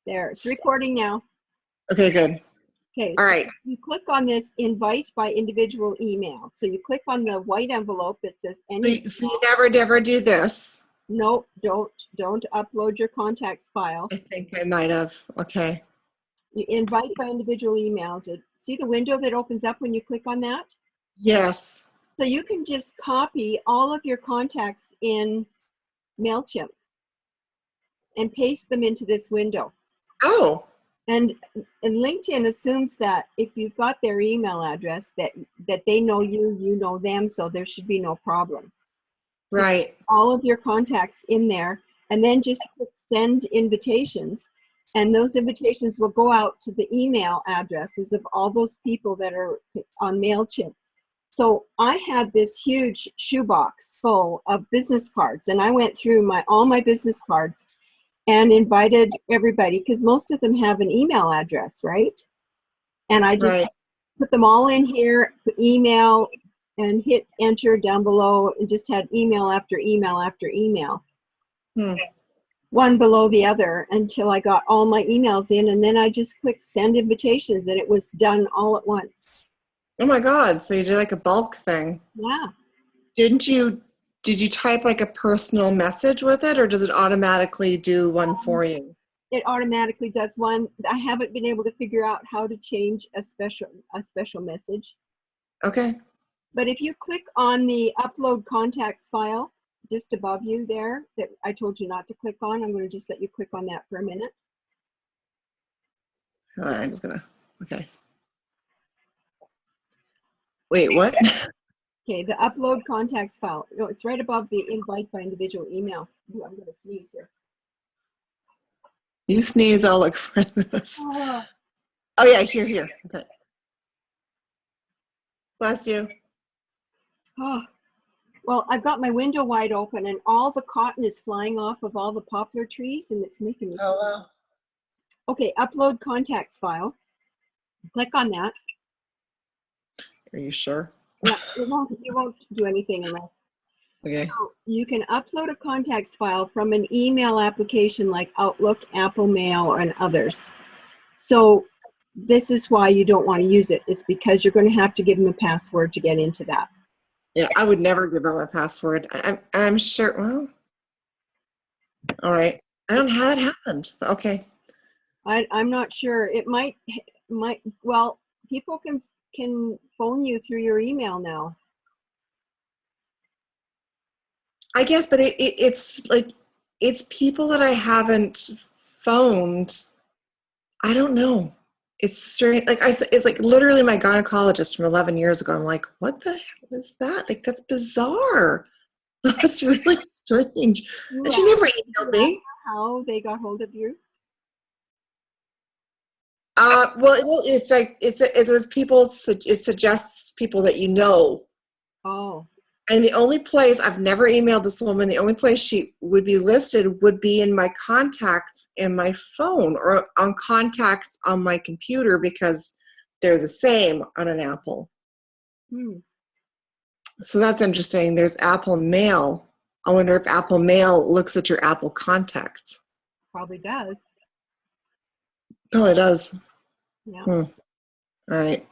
There, it's recording now. Okay, good. Okay, All so right. you click on this invite by individual email. So you click on the white envelope that says any. So you never do this. No, don't upload your contacts file. I think I might have. Okay. You invite by individual email. To see the window that opens up when you click on that? Yes. So you can just copy all of your contacts in MailChimp and paste them into this window. Oh. And LinkedIn assumes that if you've got their email address, that they know you, you know them, so there should be no problem. Right. All of your contacts in there, and then just click send invitations, and those invitations will go out to the email addresses of all those people that are on MailChimp. So I had this huge shoebox full of business cards, and I went through all my business cards and invited everybody, because most of them have an email address, right? And I just put them all in here, email, and hit enter down below, and just had email after email after email. One below the other until I got all my emails in, and then I just clicked send invitations, and it was done all at once. Oh my God. So you did like a bulk thing. Yeah. Did you type like a personal message with it, or does it automatically do one for you? It automatically does one. I haven't been able to figure out how to change a special message. Okay. But if you click on the upload contacts file just above you there that I told you not to click on, I'm going to just let you click on that for a minute. I'm just gonna, okay. Wait, what? Okay, the upload contacts file. No, it's right above the invite by individual email. Ooh, I'm going to sneeze here. You sneeze, I'll look for this. Oh, Oh yeah, here. Okay. Bless you. oh. Well, I've got my window wide open, and all the cotton is flying off of all the poplar trees, and it's making me sneeze. Oh wow. Okay, upload contacts file. Click on that. Are you sure? Yeah, it won't do anything unless. Okay. So you can upload a contacts file from an email application like Outlook, Apple Mail, and others. So this is why you don't want to use it. It's because you're going to have to give them a password to get into that. Yeah, I would never give out my password. I'm sure. Well, all right. I don't know how it happened. Okay. I'm not sure. It might. Well, people can phone you through your email now. I guess, but it's like, it's people that I haven't phoned. I don't know. It's strange. Like it's like literally my gynecologist from 11 years ago. I'm like, what the hell is that? Like, that's bizarre. That's really strange. And she never emailed me. How they got hold of you? Well, it's like it was people. It suggests people that you know. Oh. And the only place, I've never emailed this woman, the only place she would be listed would be in my contacts in my phone or on contacts on my computer, because they're the same on an Apple. So that's interesting. There's Apple Mail. I wonder if Apple Mail looks at your Apple contacts. Probably does. Oh, it does. Yeah. All right.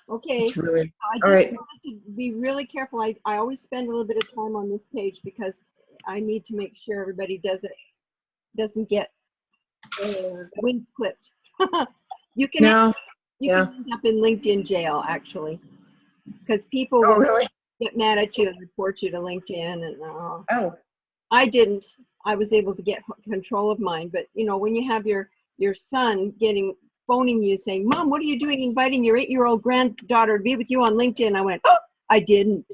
Okay. It's really, I just wanted to be really careful. I always spend a little bit of time on this page because I need to make sure everybody doesn't get wings clipped. You can end up in LinkedIn jail, actually, because people will get mad at you and report you to LinkedIn. And I didn't. I was able to get control of mine. But you know, when you have your son phoning you saying, "Mom, what are you doing inviting your 8-year-old granddaughter to be with you on LinkedIn?" I went, "Oh, I didn't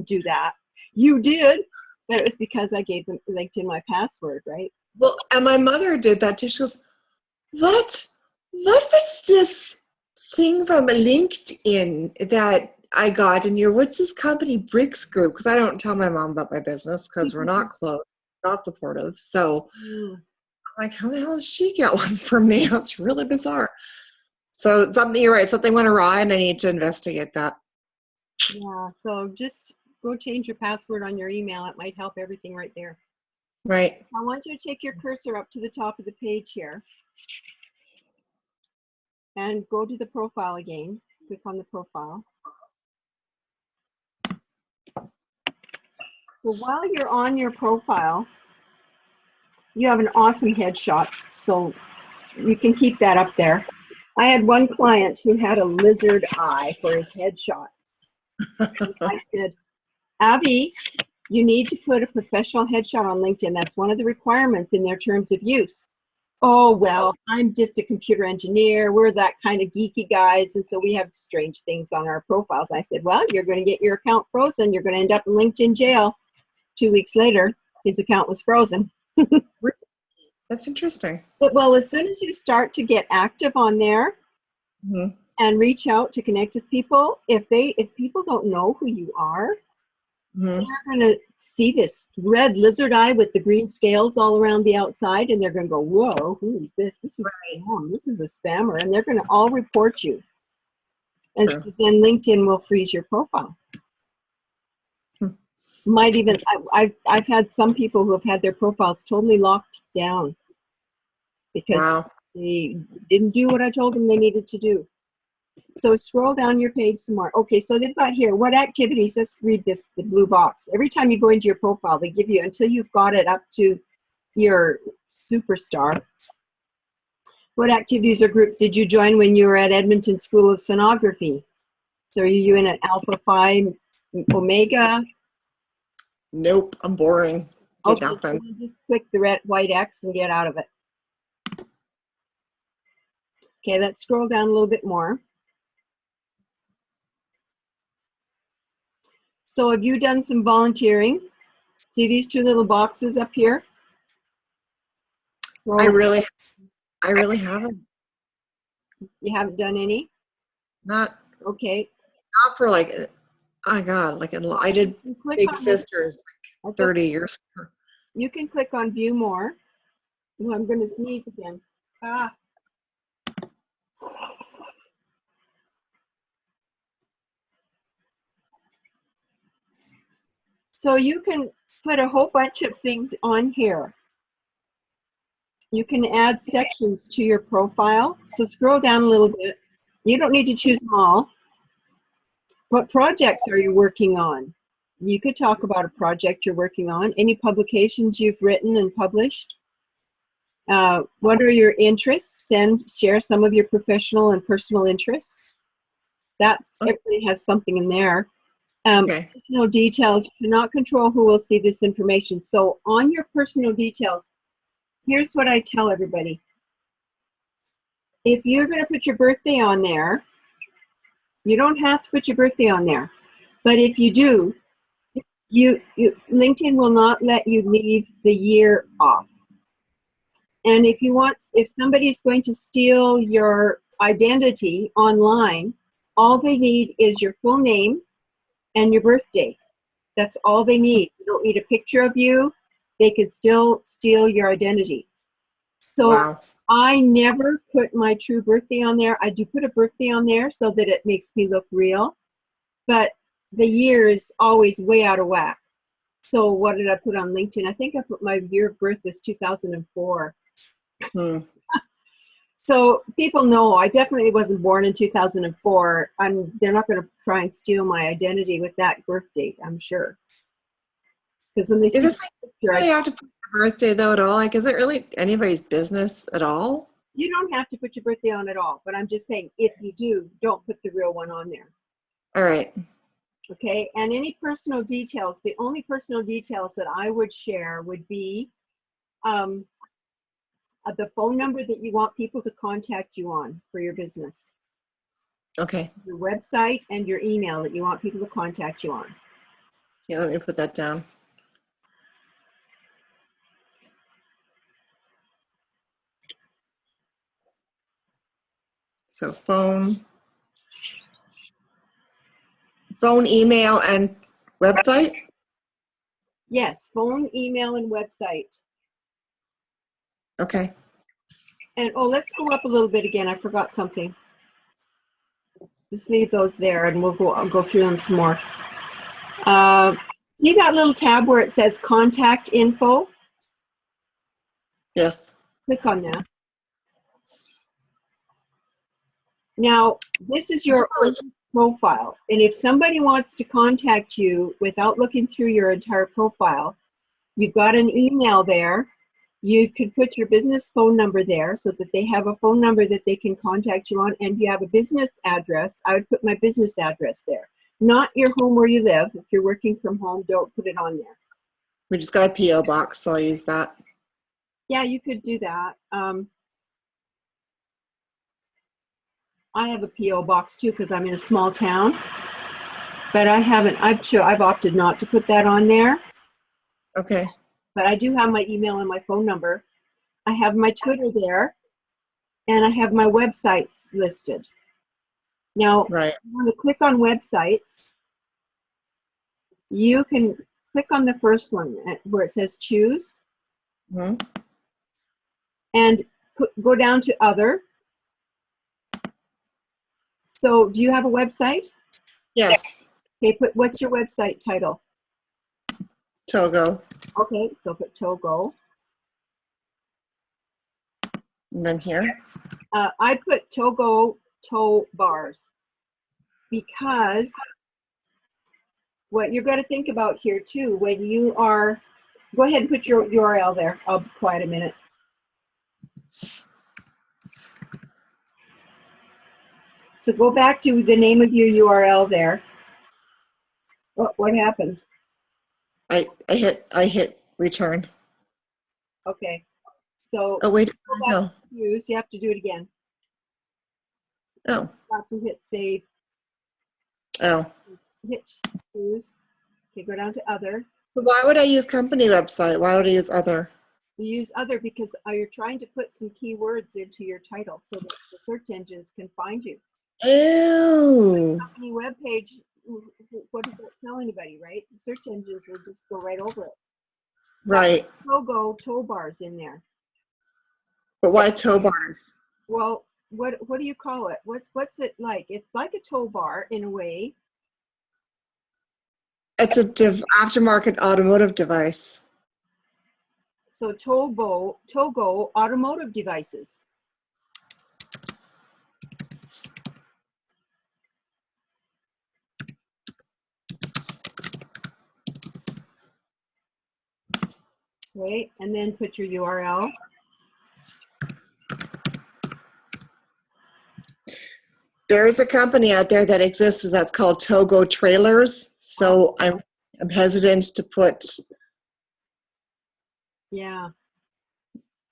do that." You did. But it was because I gave them LinkedIn my password, right? Well, and my mother did that too. She goes, what was this thing from LinkedIn that I got in what's this company, Bricks Group? Because I don't tell my mom about my business because we're not close, not supportive. So I'm like, how the hell did she get one from me? That's really bizarre. So you're right, something went awry and I need to investigate that. Yeah, so just go change your password on your email. It might help everything right there. Right. I want you to take your cursor up to the top of the page here. And go to the profile again. Click on the profile. So while you're on your profile, you have an awesome headshot, so you can keep that up there. I had one client who had a lizard eye for his headshot. I said, Abby, you need to put a professional headshot on LinkedIn. That's one of the requirements in their terms of use. Oh, well, I'm just a computer engineer. We're that kind of geeky guys, and so we have strange things on our profiles. I said, well, you're going to get your account frozen. You're going to end up in LinkedIn jail. 2 weeks later, his account was frozen. That's interesting. But, well, as soon as you start to get active on there and reach out to connect with people, if people don't know who you are, they're going to see this red lizard eye with the green scales all around the outside, and they're going to go, whoa, who's this? This is spam. This is a spammer, and they're going to all report you. And so then LinkedIn will freeze your profile. Might even, I've had some people who have had their profiles totally locked down because they didn't do what I told them they needed to do. So scroll down your page some more. Okay, so they've got here, what activities, let's read this, the blue box. Every time you go into your profile, they give you, until you've got it up to your superstar, what activities or groups did you join when you were at Edmonton School of Sonography? So are you in an Alpha Phi Omega? Nope, I'm boring. Did nothing. So just click the red, white X and get out of it. Okay, let's scroll down a little bit more. So have you done some volunteering? See these two little boxes up here? I really haven't. You haven't done any? Not. Okay. Not for like, oh God, like I did Big Sisters like 30 years ago. You can click on View More. Oh, I'm going to sneeze again. Ah. So you can put a whole bunch of things on here. You can add sections to your profile. So scroll down a little bit. You don't need to choose them all. What projects are you working on? You could talk about a project you're working on. Any publications you've written and published? What are your interests? Share some of your professional and personal interests. Everybody has something in there. Personal details. You cannot control who will see this information. So on your personal details, here's what I tell everybody. If you're going to put your birthday on there, you don't have to put your birthday on there. But if you do, LinkedIn will not let you leave the year off. And if somebody's going to steal your identity online, all they need is your full name and your birthday. That's all they need. You don't need a picture of you. They could still steal your identity. So I never put my true birthday on there. I do put a birthday on there so that it makes me look real, but the year is always way out of whack. So what did I put on LinkedIn? I think I put my year of birth was 2004. So people know I definitely wasn't born in 2004. They're not going to try and steal my identity with that birth date, I'm sure. Because when they see the picture, you have to put your birthday though at all? Like, is it really anybody's business at all? You don't have to put your birthday on at all. But I'm just saying, if you do, don't put the real one on there. All right. Okay. And any personal details, the only personal details that I would share would be the phone number that you want people to contact you on for your business. Okay. Your website and your email that you want people to contact you on. Yeah, let me put that down. So phone, email, and website? Yes, phone, email, and website. Okay. And let's go up a little bit again. I forgot something. Just leave those there and I'll go through them some more. See that little tab where it says contact info? Yes. Click on that. Now, this is your own profile. And if somebody wants to contact you without looking through your entire profile, you've got an email there. You could put your business phone number there so that they have a phone number that they can contact you on. And you have a business address. I would put my business address there. Not your home where you live. If you're working from home, don't put it on there. We just got a P.O. box, so I'll use that. Yeah, you could do that. I have a P.O. box too because I'm in a small town. But I haven't, I've opted not to put that on there. Okay. But I do have my email and my phone number. I have my Twitter there, and I have my websites listed. Now, Right. if you want to click on websites, you can click on the first one where it says choose, and go down to other. So do you have a website? Yes. Okay, what's your website title? Togo. Okay, so put Togo. And then here? I put Togo toe bars because what you're going to think about here too, when you are, go ahead and put your URL there. I'll be quiet a minute. So go back to the name of your URL there. What happened? I hit return. Okay. So Oh wait, go. Use. You have to do it again. Oh. Got to hit save. Oh. Hit choose. Okay, go down to other. So why would I use company website? Why would I use other? You use other because you're trying to put some keywords into your title so that the search engines can find you. Oh. Company webpage, what does that tell anybody, right? The search engines will just go right over it. Right. Togo toe bars in there. But why toe bars? Well, what do you call it? What's it like? It's like a toe bar in a way. It's a aftermarket automotive device. So Togo automotive devices. Okay, and then put your URL. There's a company out there that exists that's called Togo Trailers. So I'm hesitant to put. Yeah,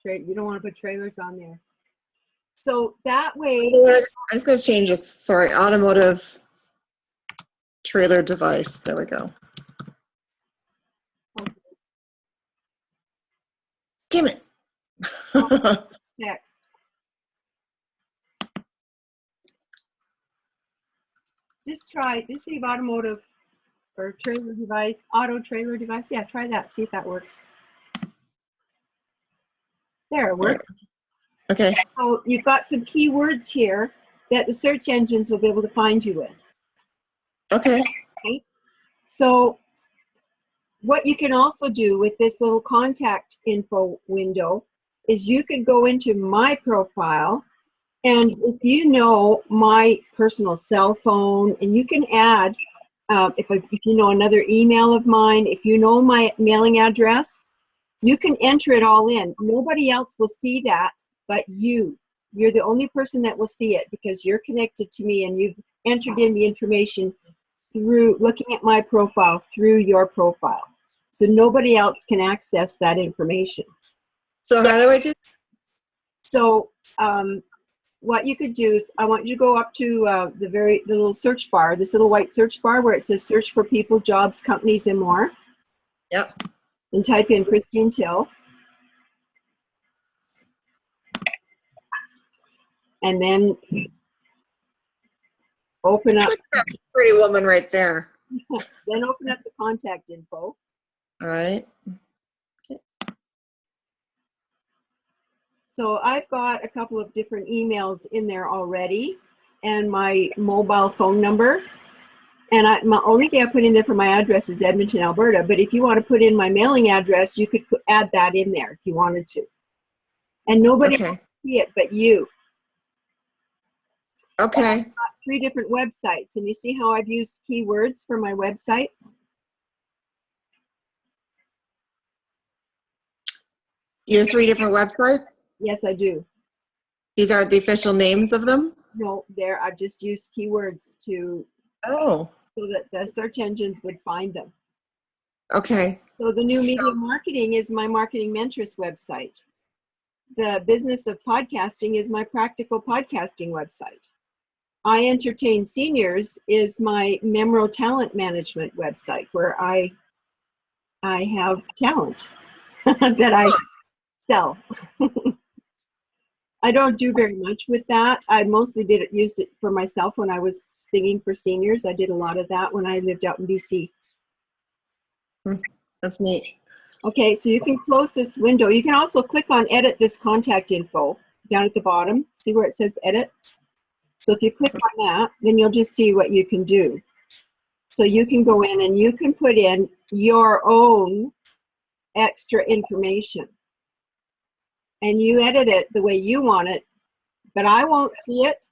you don't want to put trailers on there. So that way, I'm just going to change this. Sorry, automotive trailer device. There we go. okay. Damn it. Text. Just leave automotive or trailer device, auto trailer device. Yeah, try that. See if that works. There, it worked. Okay. So you've got some keywords here that the search engines will be able to find you with. Okay. Okay. So what you can also do with this little contact info window is you could go into my profile, and if you know my personal cell phone, and you can add, if you know another email of mine, if you know my mailing address, you can enter it all in. Nobody else will see that but you. You're the only person that will see it because you're connected to me and you've entered in the information through looking at my profile through your profile. So nobody else can access that information. So how do I do? So what you could do is I want you to go up to the little search bar, this little white search bar where it says search for people, jobs, companies, and more. Yep. And type in Christine Till. And then open up. Pretty woman right there. Then open up the contact info. All right. So I've got a couple of different emails in there already and my mobile phone number. And my only thing I put in there for my address is Edmonton, Alberta. But if you want to put in my mailing address, you could add that in there if you wanted to. And nobody can see it but you. Okay. 3 different websites, and you see how I've used keywords for my websites? You have 3 different websites? Yes, I do. These aren't the official names of them? No, there, I've just used keywords to, Oh, so that the search engines would find them. okay. So the new So, media marketing is my Marketing Mentors website. The business of podcasting is my practical podcasting website. I Entertain Seniors is my Memro Talent Management website, where I have talent that I sell. I don't do very much with that. I mostly used it for myself when I was singing for seniors. I did a lot of that when I lived out in BC. that's neat. Okay, so you can close this window. You can also click on edit this contact info down at the bottom. See where it says edit? So if you click on that, then you'll just see what you can do. So you can go in and you can put in your own extra information. And you edit it the way you want it, but I won't see it,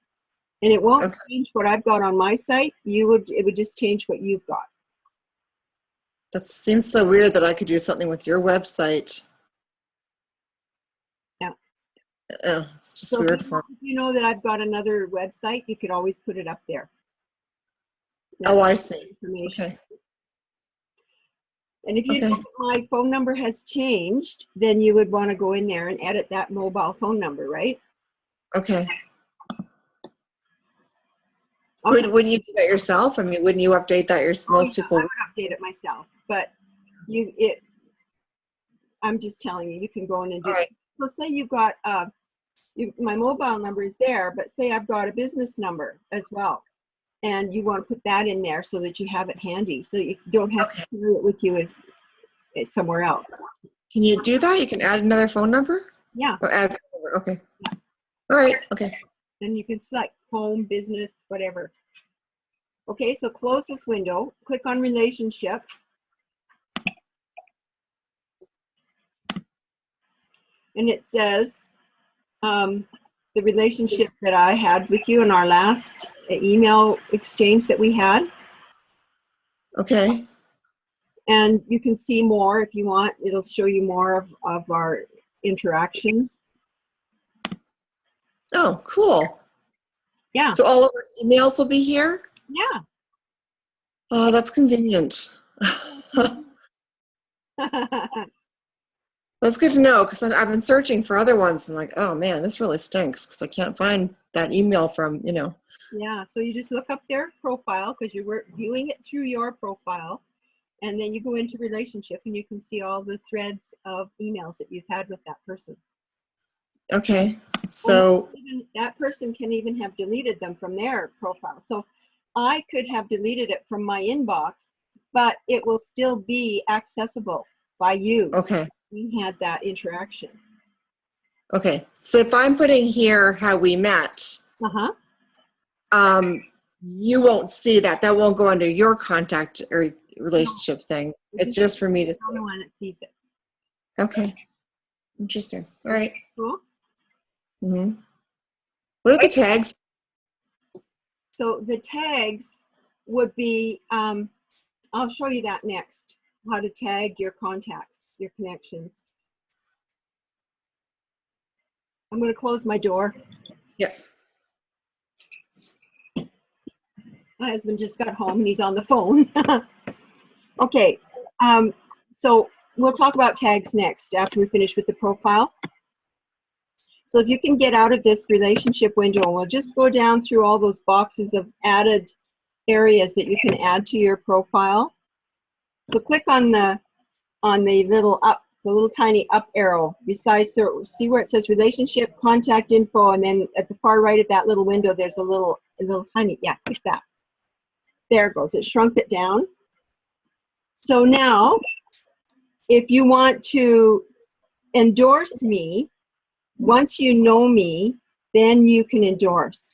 and it won't change what I've got on my site. It would just change what you've got. That seems so weird that I could do something with your website. Yeah. Oh, it's just So weird if for me. you know that I've got another website, you could always put it up there. Oh, I see. Information. Okay. And if you Okay. know that my phone number has changed, then you would want to go in there and edit that mobile phone number, right? Okay. Okay. Wouldn't you do that yourself? I mean, wouldn't you update that yourself? Most I people. would update it myself, but I'm just telling you, you can go in and do it. So say you've got my mobile number is there, but say I've got a business number as well, and you want to put that in there so that you have it handy, so you don't have to carry it with you if it's somewhere else. Can you do that? You can add another phone number? Yeah. Or add phone number. Okay. All right. Okay. And you can select home, business, whatever. Okay, so close this window, click on relationship. And it says the relationship that I had with you in our last email exchange that we had. Okay. And you can see more if you want. It'll show you more of our interactions. Oh, cool. Yeah. So all of our emails will be here? Yeah. Oh, that's convenient. That's good to know, because I've been searching for other ones and like, oh man, this really stinks because I can't find that email from, Yeah, so you just look up their profile because you're viewing it through your profile, and then you go into relationship and you can see all the threads of emails that you've had with that person. Okay. So that person can even have deleted them from their profile. So I could have deleted it from my inbox, but it will still be accessible by you. okay. We had that interaction. Okay. So if I'm putting here how we met, you won't see that. That won't go under your contact or relationship thing. It's just for me to see. I'm the one that sees it. Okay. Interesting. All right. Cool. Mm-hmm. What are the tags? So the tags would be, I'll show you that next, how to tag your contacts, your connections. I'm going to close my door. Yeah. My husband just got home and he's on the phone. Okay, so we'll talk about tags next after we finish with the profile. So if you can get out of this relationship window, we'll just go down through all those boxes of added areas that you can add to your profile. So click on the little tiny up arrow besides, so see where it says relationship, contact info, and then at the far right of that little window there's a little tiny, yeah, click that. There it goes, it shrunk it down. So now if you want to endorse me, once you know me, then you can endorse.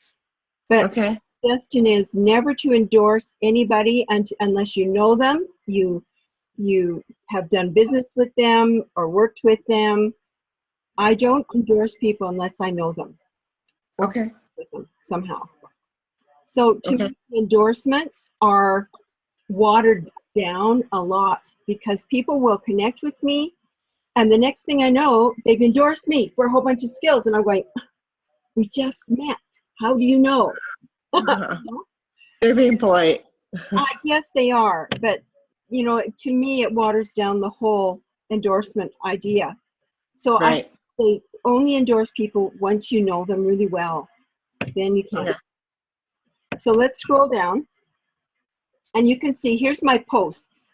But Okay. the suggestion is never to endorse anybody unless you know them, you have done business with them or worked with them. I don't endorse people unless I know them. Okay. With them somehow. So to Okay. me, endorsements are watered down a lot because people will connect with me, and the next thing I know, they've endorsed me for a whole bunch of skills, and I'm going, we just met. How do you know? Uh-huh. They're being polite. Yes, they are, but to me, it waters down the whole endorsement idea. So I Right. say only endorse people once you know them really well. Then you can. Okay. So let's scroll down, and you can see here's my posts.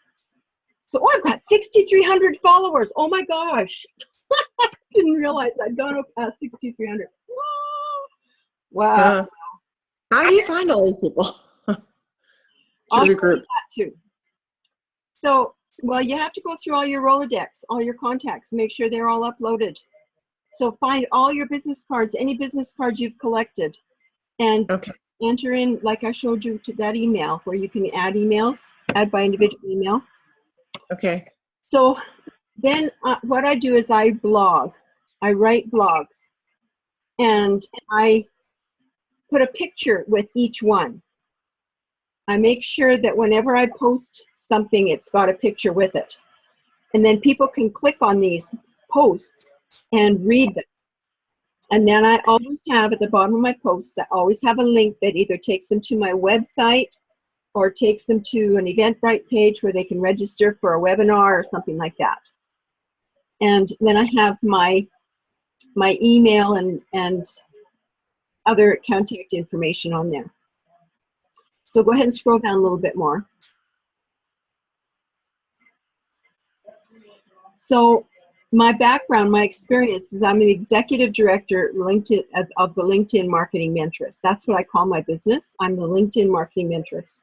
So I've got 6,300 followers. Oh my gosh. Didn't realize I'd gone up past 6,300. Wow. How do you find all these people? I'll Through the go into group. that too. So, well, you have to go through all your Rolodex, all your contacts, make sure they're all uploaded. So find all your business cards, any business cards you've collected, and Okay. enter in, like I showed you, to that email where you can add emails, add by individual email. Okay. So then what I do is I blog. I write blogs, and I put a picture with each one. I make sure that whenever I post something, it's got a picture with it. And then people can click on these posts and read them. And then I always have at the bottom of my posts, I always have a link that either takes them to my website or takes them to an Eventbrite page where they can register for a webinar or something like that. And then I have my email and other contact information on there. So go ahead and scroll down a little bit more. So my background, my experience is I'm the executive director of the LinkedIn Marketing Mentoress. That's what I call my business. I'm the LinkedIn Marketing Mentoress.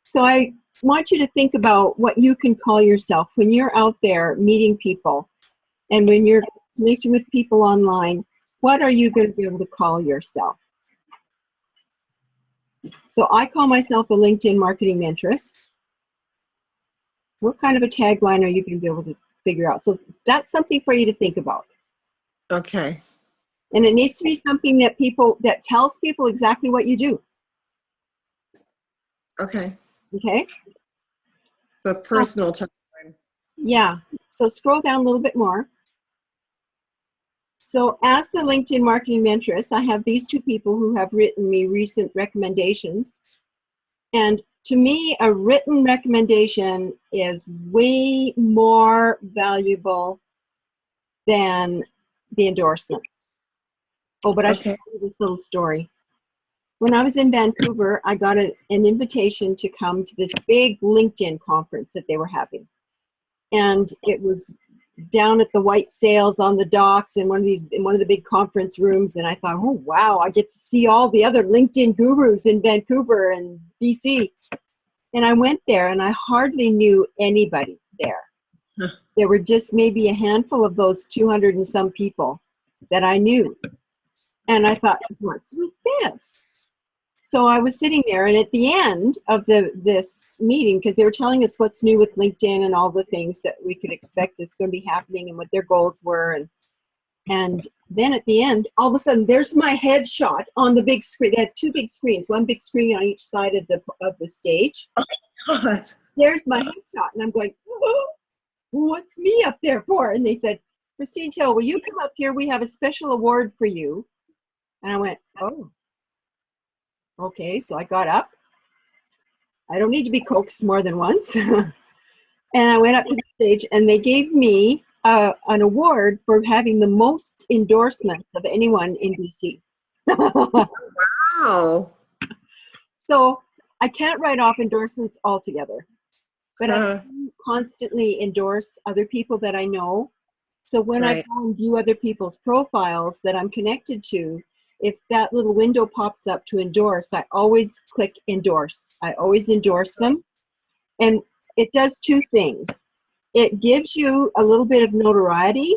So I want you to think about what you can call yourself when you're out there meeting people and when you're connecting with people online. What are you going to be able to call yourself? So I call myself a LinkedIn Marketing Mentoress. What kind of a tagline are you going to be able to figure out? So that's something for you to think about. Okay. And it needs to be something that tells people exactly what you do. Okay. Okay? So personal time. Yeah. So scroll down a little bit more. So as the LinkedIn Marketing Mentoress, I have these two people who have written me recent recommendations. And to me, a written recommendation is way more valuable than the endorsement. Oh, but I should Okay. tell you this little story. When I was in Vancouver, I got an invitation to come to this big LinkedIn conference that they were having. And it was down at the White Sails on the docks in one of the big conference rooms. And I thought, oh, wow, I get to see all the other LinkedIn gurus in Vancouver and BC. And I went there and I hardly knew anybody there. Huh. There were just maybe a handful of those 200 and some people that I knew. And I thought, what's with this? So I was sitting there, and at the end of this meeting, because they were telling us what's new with LinkedIn and all the things that we could expect that's going to be happening and what their goals were, and then at the end, all of a sudden, there's my headshot on the big screen. They had two big screens, one big screen on each side of the stage. God. There's my headshot, and I'm going, oh, what's me up there for? And they said, Christine Till, will you come up here? We have a special award for you. And I went, oh. Okay, so I got up. I don't need to be coaxed more than once. And I went up to the stage, and they gave me an award for having the most endorsements of anyone in BC. Wow. So I can't write off endorsements altogether, but I Uh, do constantly endorse other people that I know. So when I right. go and view other people's profiles that I'm connected to, if that little window pops up to endorse, I always click endorse. I always endorse them. And it does two things. It gives you a little bit of notoriety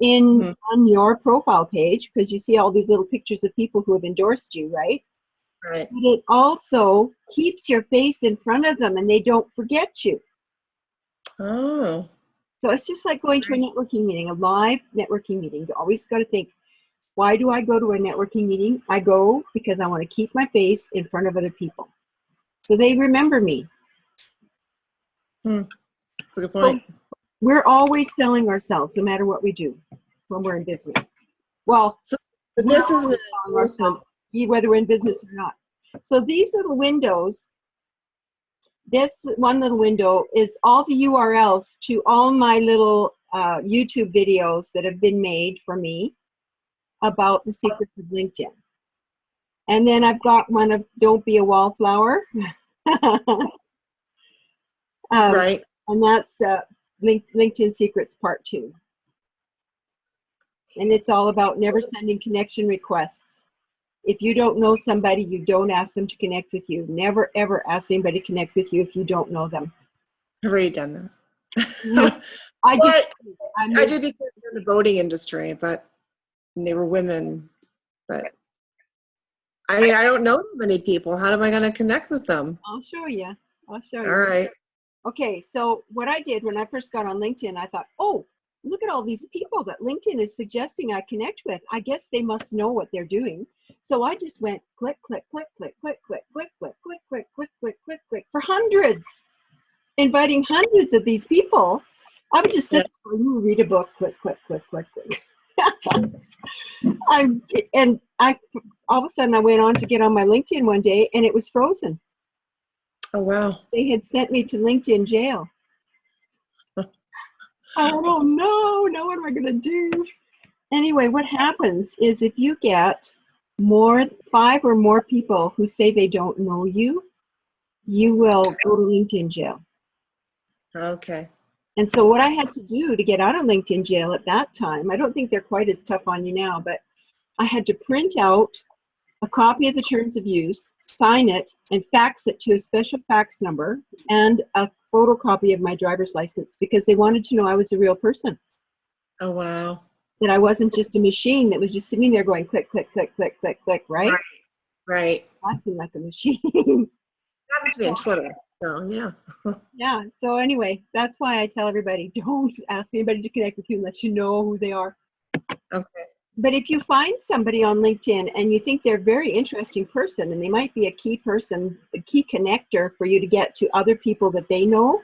on your profile page because you see all these little pictures of people who have endorsed you, right? Right. But it also keeps your face in front of them and they don't forget you. Oh. So it's just like going to a networking meeting, a live networking meeting. You always got to think, Why do I go to a networking meeting? I go because I want to keep my face in front of other people, so they remember me. That's a good So point. we're always selling ourselves, no matter what we do when we're in business. Well, So we're this is an always selling endorsement. ourselves, whether we're in business or not. So these little windows, this one little window is all the URLs to all my little YouTube videos that have been made for me about the secrets of LinkedIn. And then I've got one of Don't Be a Wallflower. Right. And that's LinkedIn Secrets Part 2. And it's all about never sending connection requests. If you don't know somebody, you don't ask them to connect with you. Never, ever ask anybody to connect with you if you don't know them. I've already done Yeah. that. I I did because in the boating industry, but they were women. But I mean, I don't know many people. How am I going to connect with them? I'll show you. I'll show you. All right. Okay, so what I did when I first got on LinkedIn, I thought, oh, look at all these people that LinkedIn is suggesting I connect with. I guess they must know what they're doing. So I just went click, click, click, click, click, click, click, click, click, click, click, click, click, click, for hundreds, inviting hundreds of these people. I would just sit there, you read a book, click, click, click, click, click. I all of a sudden I went on to get on my LinkedIn one day and it was frozen. Oh, wow. They had sent me to LinkedIn jail. I don't know. Now what am I going to do? Anyway, what happens is if you get 5 or more people who say they don't know you, you will go to LinkedIn jail. Okay. And so what I had to do to get out of LinkedIn jail at that time, I don't think they're quite as tough on you now, but I had to print out a copy of the terms of use, sign it, and fax it to a special fax number and a photocopy of my driver's license because they wanted to know I was a real person. Oh, wow. That I wasn't just a machine that was just sitting there going click, click, click, click, click, click, right? Right. Acting like a machine. It happened to me on Twitter. So, yeah. Yeah, so anyway, that's why I tell everybody, don't ask anybody to connect with you unless you know who they are. Okay. But if you find somebody on LinkedIn and you think they're a very interesting person and they might be a key person, a key connector for you to get to other people that they know,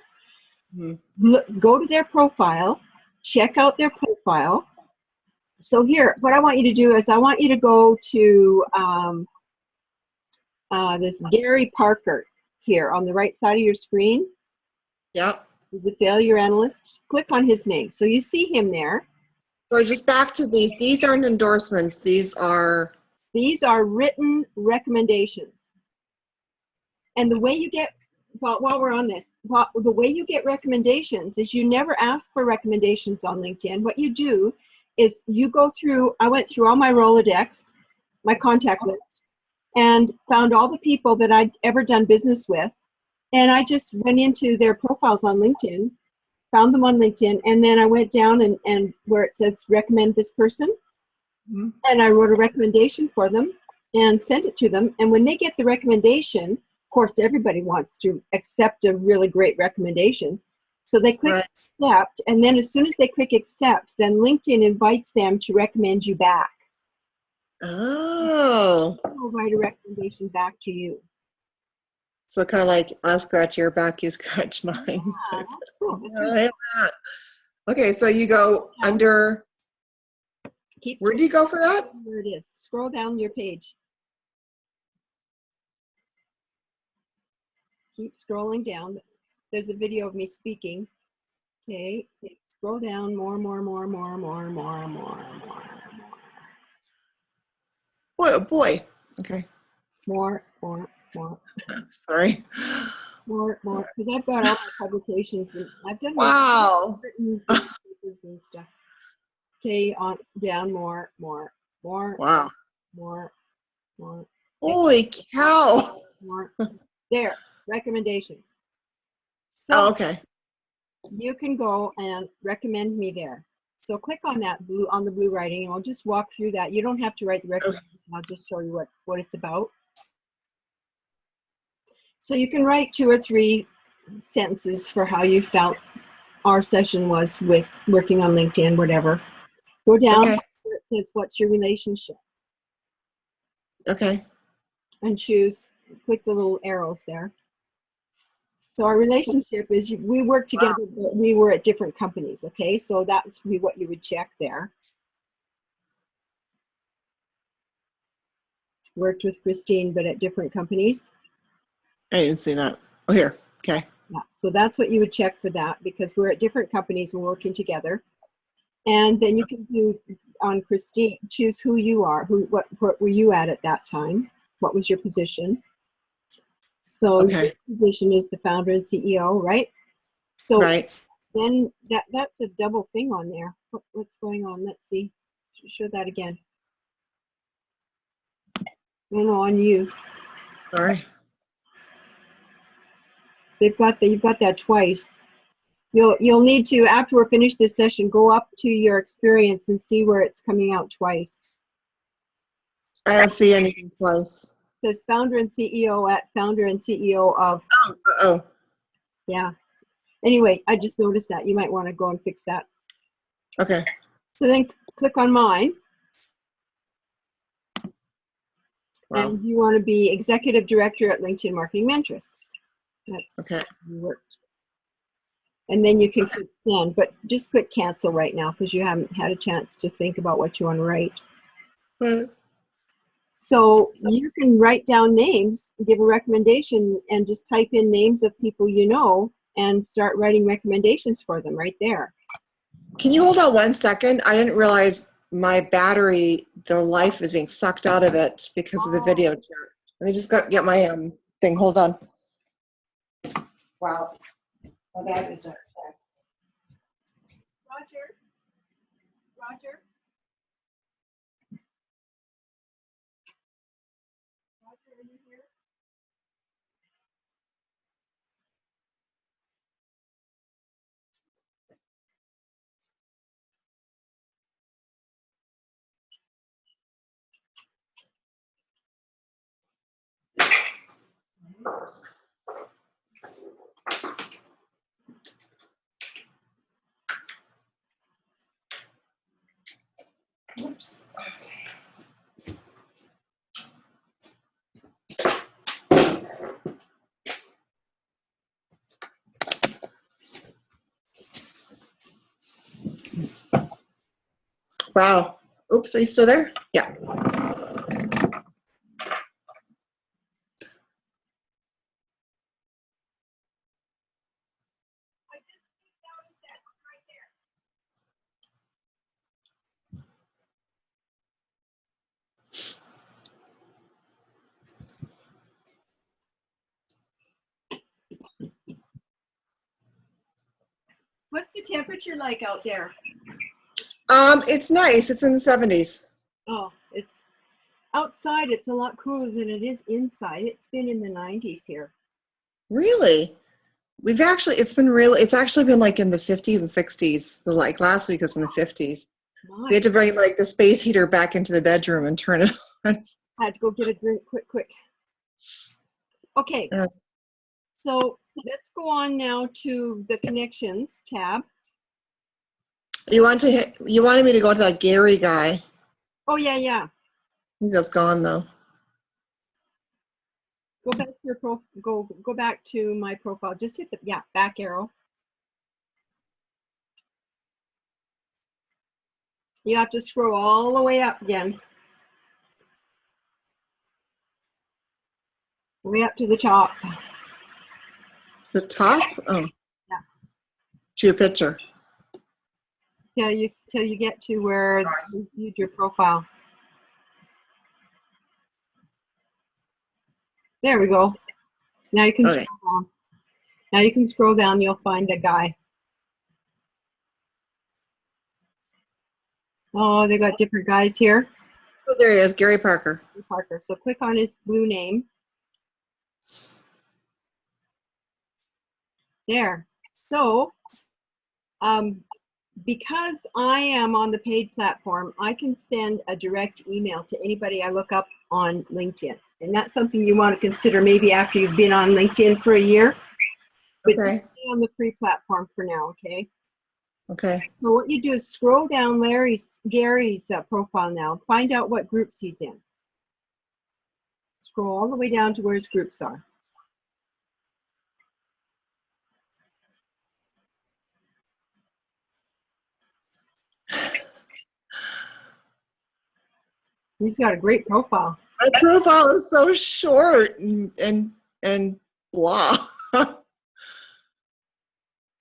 go to their profile, check out their profile. So here, what I want you to do is I want you to go to this Gary Parker here on the right side of your screen. Yep. He's a failure analyst. Click on his name. So you see him there. So just back to these. These aren't endorsements. These are written recommendations. And the way you get, while we're on this, the way you get recommendations is you never ask for recommendations on LinkedIn. What you do is you go through, I went through all my Rolodex, my contact list, and found all the people that I'd ever done business with. And I just went into their profiles on LinkedIn, found them on LinkedIn, and then I went down and where it says recommend this person, and I wrote a recommendation for them and sent it to them. And when they get the recommendation, of course, everybody wants to accept a really great recommendation. So they click accept, and then as soon as they click accept, then LinkedIn invites them to recommend you back. Oh. I'll write a recommendation back to you. So kind of like I'll scratch your back, you scratch mine. Yeah, that's cool. That's I really like that. Okay, so you go under. Where do you go for that? There it is. Scroll down your page. Keep scrolling down. There's a video of me speaking. Okay. Scroll down more. Boy, oh boy. Okay. More. Sorry. More. Because I've got all my publications and I've done written papers and stuff. Okay, on down more. Wow. More. Holy cow. More. There, recommendations. So Oh, okay. you can go and recommend me there. So click on that blue, on the blue writing, and I'll just walk through that. You don't have to write the recommendation. I'll just show you what it's about. So you can write 2 or 3 sentences for how you felt our session was with working on LinkedIn, whatever. Go down where it says, what's your relationship? Okay. And click the little arrows there. So our relationship is we work together, but we were at different companies, okay? So that's what you would check there. Worked with Christine, but at different companies. I didn't see that. Oh, here. Okay. Yeah, so that's what you would check for that, because we're at different companies and working together. And then you can do on Christine, choose who you are, what were you at that time? What was your position? So Okay. your position is the founder and CEO, right? So Right. then that's a double thing on there. What's going on? Let's see. Show that again. No, on you. Sorry. You've got that twice. You'll need to, after we're finished this session, go up to your experience and see where it's coming out twice. I don't see anything twice. It says founder and CEO at founder and CEO of. Oh. Yeah. Anyway, I just noticed that. You might want to go and fix that. Okay. So then click on mine. Wow. And you want to be executive director at LinkedIn Marketing Mentors. That's Okay. worked. And then you can click send, but just click cancel right now because you haven't had a chance to think about what you want to write. Right. So you can write down names, give a recommendation, and just type in names of people you know and start writing recommendations for them right there. Can you hold on 1 second? I didn't realize my battery, the life is being sucked out of it because of the video chat. Let me just get my thing. Hold on. Wow. My battery's not fixed. Roger? Roger, are you here? Oops. Wow. Oops, are you still there? Yeah. What's the temperature like out there? It's nice. It's in the 70s. Oh, it's outside. It's a lot cooler than it is inside. It's been in the 90s here. Really? It's actually been like in the 50s and 60s. Like last week was in the 50s. We had to bring like the space heater back into the bedroom and turn it on. I had to go get a drink quick. Okay, so let's go on now to the connections tab. You wanted me to go to that Gary guy. Oh, yeah. I think that's gone though. Go back to your go back to my profile. Just hit the back arrow. You have to scroll all the way up again. Way up to the top. The top? Oh. Yeah. To your picture. Yeah, till you get to where you use your profile. There we go. Now you can scroll down. Now you can scroll down. You'll find the guy. Oh, they got different guys here. Oh, there he is, Gary Parker. Parker. So click on his blue name. There. So, because I am on the paid platform, I can send a direct email to anybody I look up on LinkedIn. And that's something you want to consider maybe after you've been on LinkedIn for a year. But Okay. stay on the free platform for now, okay? Okay. So what you do is scroll down Gary's profile now. Find out what groups he's in. Scroll all the way down to where his groups are. He's got a great profile. My profile is so short and blah.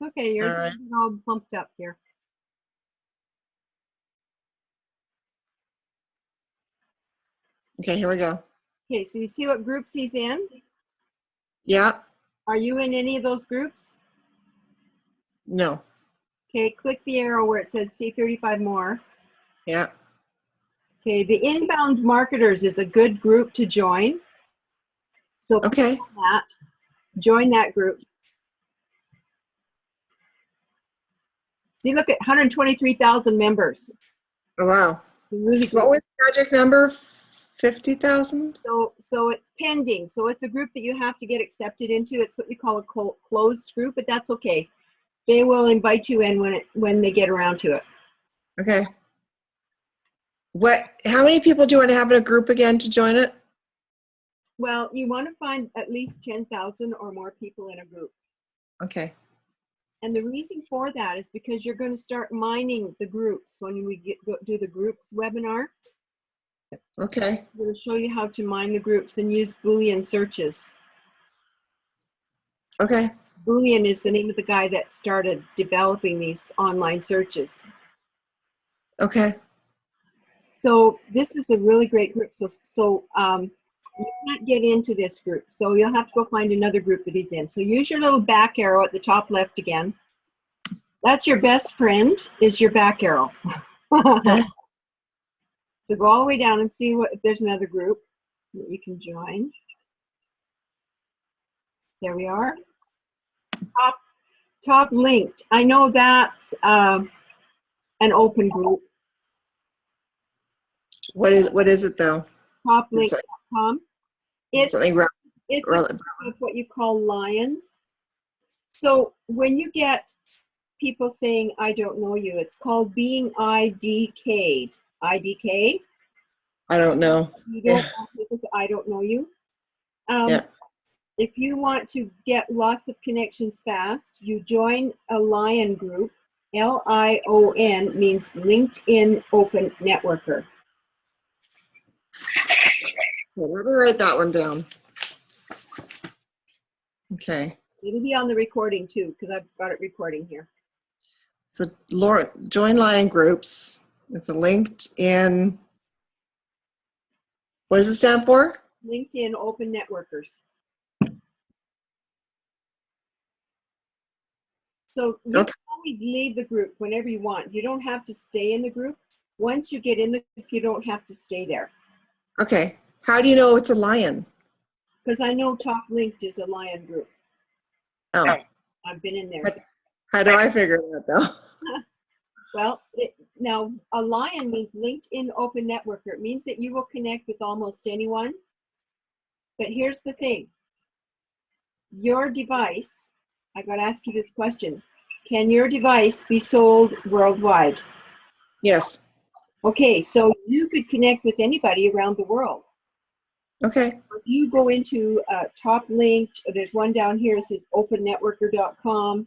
Okay, yours All right. is all bumped up here. Okay, here we go. Okay, so you see what groups he's in? Yeah. Are you in any of those groups? No. Okay, click the arrow where it says see 35 more. Yeah. Okay, the inbound marketers is a good group to join. So click Okay. on that, join that group. See, look at 123,000 members. Oh, wow. Really What good. was the magic number? 50,000? So it's pending. So it's a group that you have to get accepted into. It's what you call a closed group, but that's okay. They will invite you in when they get around to it. Okay. How many people do you want to have in a group again to join it? Well, you want to find at least 10,000 or more people in a group. Okay. And the reason for that is because you're going to start mining the groups when we do the groups webinar. Okay. I'm going to show you how to mine the groups and use Boolean searches. Okay. Boolean is the name of the guy that started developing these online searches. Okay. So this is a really great group. So you can't get into this group. So you'll have to go find another group that he's in. So use your little back arrow at the top left again. That's your best friend, is your back arrow. Okay. So go all the way down and see if there's another group that you can join. There we are. Top linked. I know that's an open group. What is it though? Toplink.com. It's Something what you call lions. So when you get people saying, I don't know you, it's called being IDK'd. IDK? I don't know. You don't want people to, I don't know you. Yeah. If you want to get lots of connections fast, you join a lion group. LION means LinkedIn Open Networker. Well, let me write that one down. Okay. It'll be on the recording too, because I've got it recording here. So join lion groups. It's a LinkedIn. What does it stand for? LinkedIn Open Networkers. So you can always leave the group whenever you want. You don't have to stay in the group. Once you get in the group, you don't have to stay there. Okay. How do you know it's a lion? Because I know Top Linked is a lion group. Oh. I've been in there. How do I figure that though? Well, now a lion means LinkedIn Open Networker. It means that you will connect with almost anyone. But here's the thing. Your device, I got to ask you this question. Can your device be sold worldwide? Yes. Okay, so you could connect with anybody around the world. Okay. If you go into Top Linked, there's one down here that says opennetworker.com.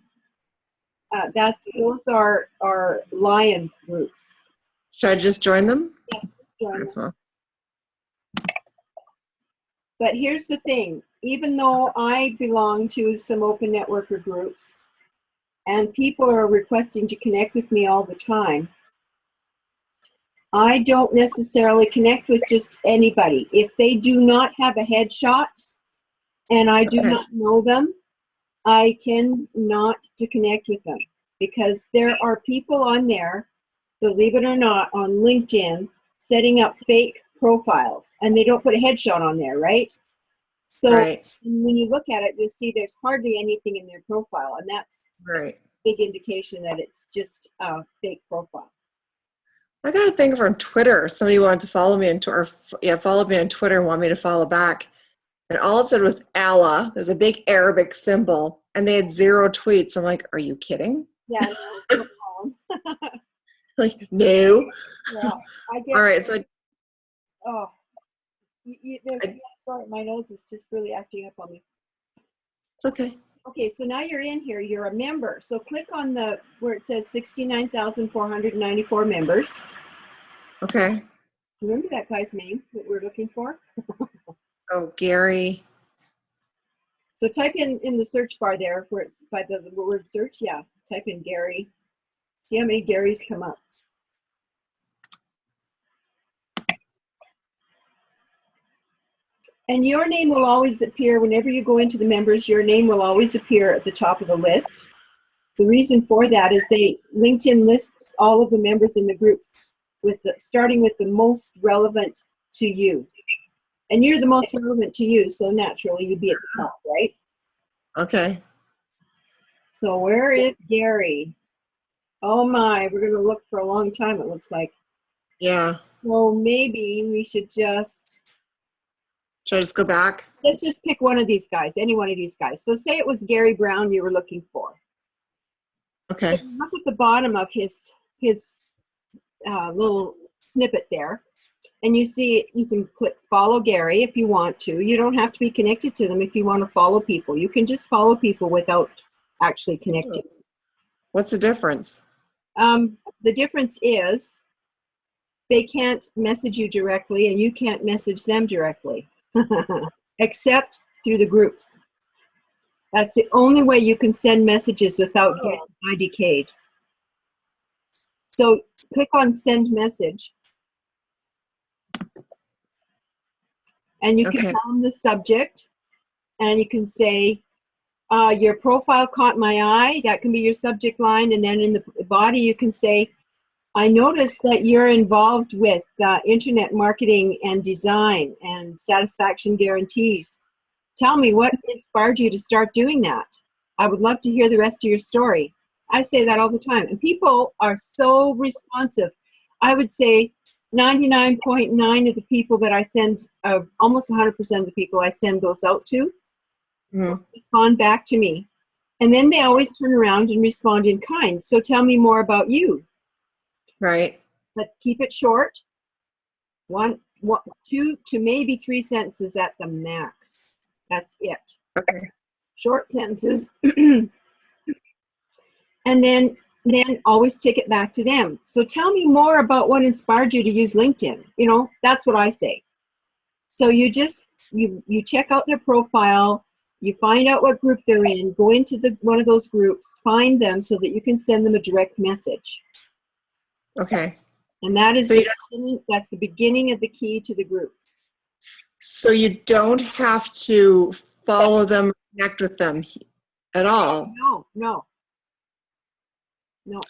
Those are lion groups. Should I just join them? Yes, join them. Well. But here's the thing, even though I belong to some open networker groups and people are requesting to connect with me all the time, I don't necessarily connect with just anybody. If they do not have a headshot and I do not know them, I tend not to connect with them because there are people on there, believe it or not, on LinkedIn setting up fake profiles and they don't put a headshot on there, right? So when you look at it, you'll see there's hardly anything in their profile, and that's a big indication that it's just a fake profile. I got to think of on Twitter. Somebody wanted to follow me followed me on Twitter and wanted me to follow back. And all it said was Allah. There's a big Arabic symbol, and they had 0 tweets. I'm like, are you kidding? Yeah, no problem. Like, no. Yeah, I get. All right, so Oh, I, sorry, my nose is just really acting up on me. it's okay. Okay, so now you're in here. You're a member. So click on the where it says 69,494 members. Okay. Remember that guy's name that we're looking for? Oh, Gary. So type in the search bar there where it's by the word search. Yeah, type in Gary. See how many Garys come up. And your name will always appear whenever you go into the members. Your name will always appear at the top of the list. The reason for that is LinkedIn lists all of the members in the groups starting with the most relevant to you. And you're the most relevant to you, so naturally you'd be at the top, right? Okay. So where is Gary? Oh my, we're gonna look for a long time, it looks like. Yeah. So maybe we should just, Should I just go back? let's just pick one of these guys, any one of these guys. So say it was Gary Brown you were looking for. Okay. Look at the bottom of his little snippet there, and you see you can click follow Gary if you want to. You don't have to be connected to them if you want to follow people. You can just follow people without actually connecting. What's the difference? The difference is they can't message you directly and you can't message them directly, except through the groups. That's the only way you can send messages without getting IDK'd. So click on send message. And you can Okay. tell them the subject, and you can say, your profile caught my eye. That can be your subject line. And then in the body, you can say, I noticed that you're involved with internet marketing and design and satisfaction guarantees. Tell me what inspired you to start doing that. I would love to hear the rest of your story. I say that all the time. And people are so responsive. I would say 99.9 of the people that I send, almost 100% of the people I send those out to, respond back to me. And then they always turn around and respond in kind. So tell me more about you. Right. But keep it short. Two to maybe 3 sentences at the max. That's it. Okay. Short sentences. And then always take it back to them. So tell me more about what inspired you to use LinkedIn. You know, that's what I say. So you just, you check out their profile, you find out what group they're in, go into one of those groups, find them so that you can send them a direct message. Okay. And that is So that's the beginning of the key to the groups. So you don't have to follow them, connect with them at all. No.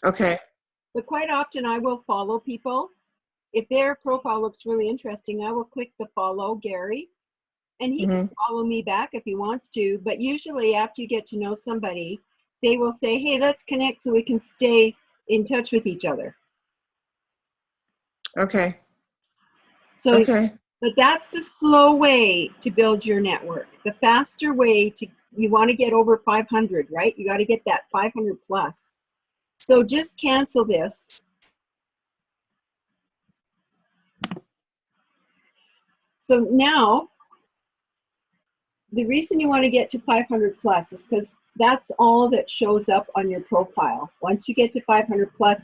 Okay. But quite often I will follow people. If their profile looks really interesting, I will click the follow Gary, and he can follow me back if he wants to. But usually after you get to know somebody, they will say, hey, let's connect so we can stay in touch with each other. Okay. So, okay. But that's the slow way to build your network. The faster way you want to get over 500, right? You got to get that 500 plus. So just cancel this. So now, the reason you want to get to 500 plus is because that's all that shows up on your profile. Once you get to 500 plus,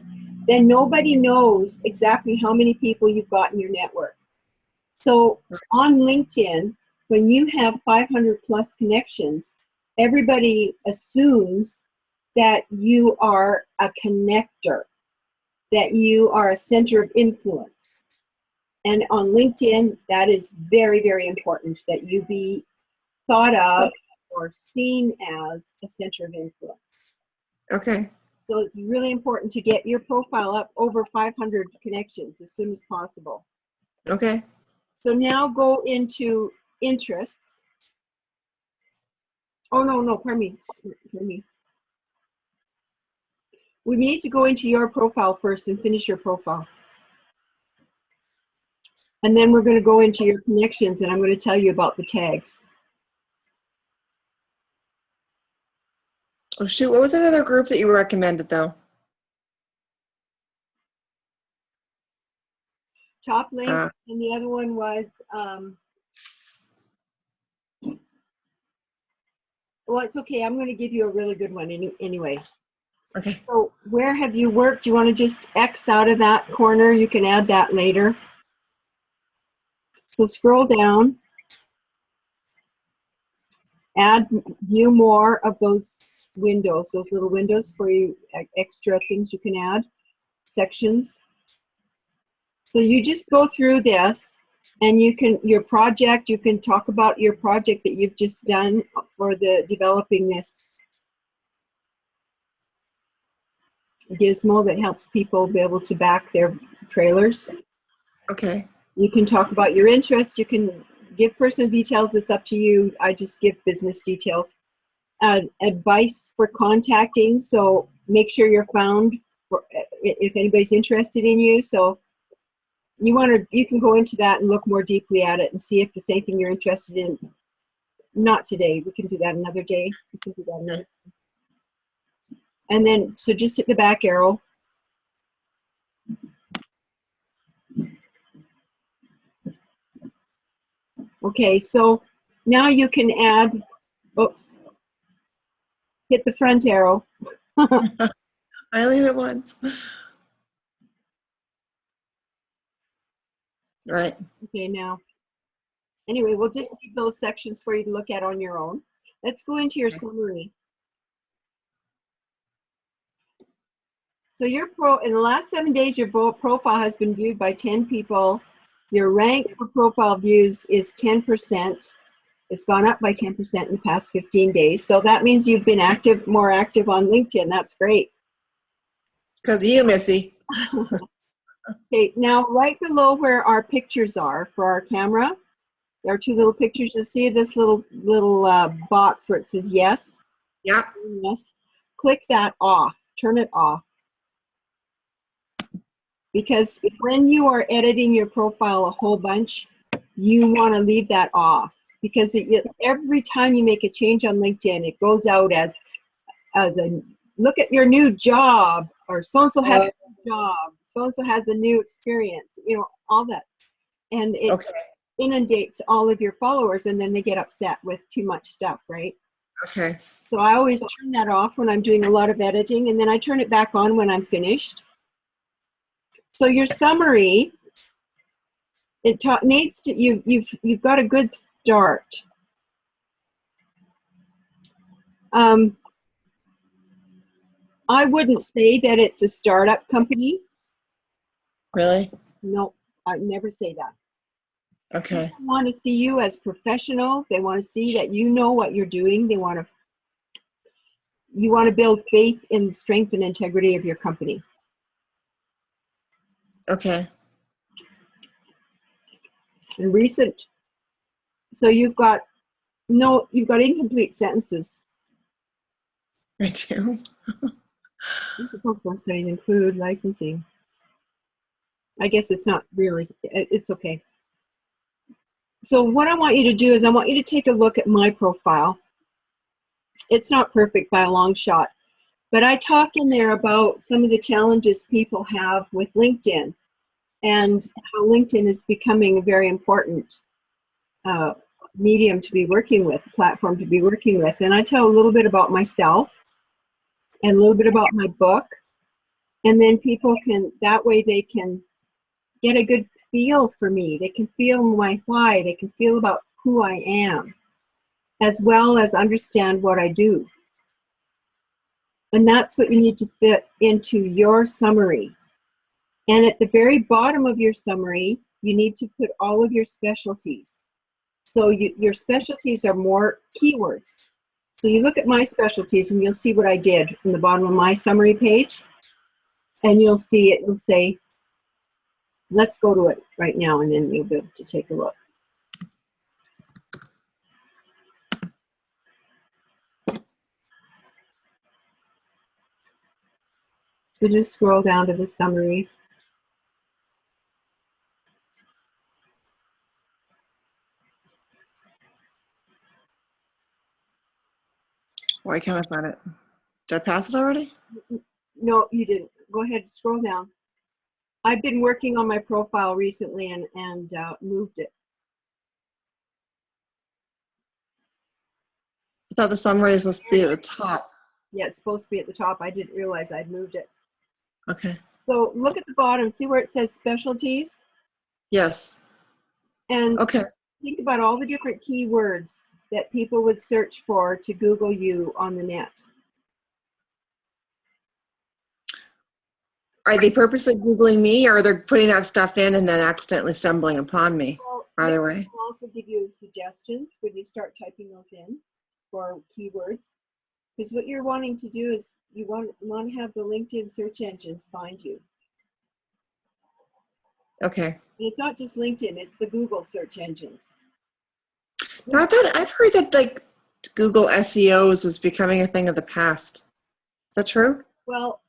then nobody knows exactly how many people you've got in your network. So on LinkedIn, when you have 500 plus connections, everybody assumes that you are a connector, that you are a center of influence. And on LinkedIn, that is very, very important that you be thought of or seen as a center of influence. Okay. So it's really important to get your profile up over 500 connections as soon as possible. Okay. So now go into interests. Oh, no, pardon me. We need to go into your profile first and finish your profile. And then we're going to go into your connections, and I'm going to tell you about the tags. Oh, shoot. What was another group that you recommended, though? top link, and the other one was, well, it's okay. I'm going to give you a really good one anyway. Okay. So where have you worked? Do you want to just X out of that corner? You can add that later. So scroll down, add, view more of those windows, those little windows for you, extra things you can add, sections. So you just go through this, and you can, your project, you can talk about your project that you've just done for the developing this gizmo that helps people be able to back their trailers. Okay. You can talk about your interests. You can give personal details. It's up to you. I just give business details. Advice for contacting. So make sure you're found for, if anybody's interested in you. So you can go into that and look more deeply at it and see if it's anything you're interested in. Not today. We can do that another day. We can do that another day. And then, so just hit the back arrow. Okay, so now you can add, oops, hit the front arrow. I only hit it once. Right. Okay, now, anyway, we'll just leave those sections for you to look at on your own. Let's go into your summary. So in the last 7 days, your profile has been viewed by 10 people. Your rank for profile views is 10%. It's gone up by 10% in the past 15 days. So that means you've been more active on LinkedIn. That's great. Because of you, Missy. Okay, now right below where our pictures are for our camera, there are two little pictures. You'll see this little box where it says yes. Yeah. Yes. Click that off. Turn it off. Because when you are editing your profile a whole bunch, you want to leave that off. Because every time you make a change on LinkedIn, it goes out as a look at your new job, or so-and-so has a new job, so-and-so has a new experience, all that. And it inundates all of your followers, and then they get upset with too much stuff, right? Okay. So I always turn that off when I'm doing a lot of editing, and then I turn it back on when I'm finished. So your summary, it needs to, you've got a good start. I wouldn't say that it's a startup company. Really? No, I never say that. Okay. People want to see you as professional. They want to see that you know what you're doing. You want to build faith in the strength and integrity of your company. Okay. And so you've got incomplete sentences. I do. Focus on studying in food licensing. I guess it's not really, it's okay. So what I want you to do is I want you to take a look at my profile. It's not perfect by a long shot, but I talk in there about some of the challenges people have with LinkedIn and how LinkedIn is becoming a very important medium to be working with, platform to be working with. And I tell a little bit about myself and a little bit about my book. And then people that way they can get a good feel for me. They can feel my why. They can feel about who I am, as well as understand what I do. And that's what you need to fit into your summary. And at the very bottom of your summary, you need to put all of your specialties. So your specialties are more keywords. So you look at my specialties and you'll see what I did in the bottom of my summary page. And you'll see it will say, let's go to it right now, and then you'll be able to take a look. So just scroll down to the summary. Why can't I find it? Did I pass it already? No, you didn't. Go ahead, scroll down. I've been working on my profile recently and moved it. I thought the summary was supposed to be at the top. Yeah, it's supposed to be at the top. I didn't realize I'd moved it. Okay. So look at the bottom. See where it says specialties? Yes. And Okay. think about all the different keywords that people would search for to Google you on the net. Are they purposely Googling me, or are they putting that stuff in and then accidentally stumbling upon me? Well, Either way. will also give you suggestions when you start typing those in for keywords. Because what you're wanting to do is you want to have the LinkedIn search engines find you. Okay. And it's not just LinkedIn, it's the Google search engines. Now, I've heard that like Google SEOs was becoming a thing of the past. Is that true? Well,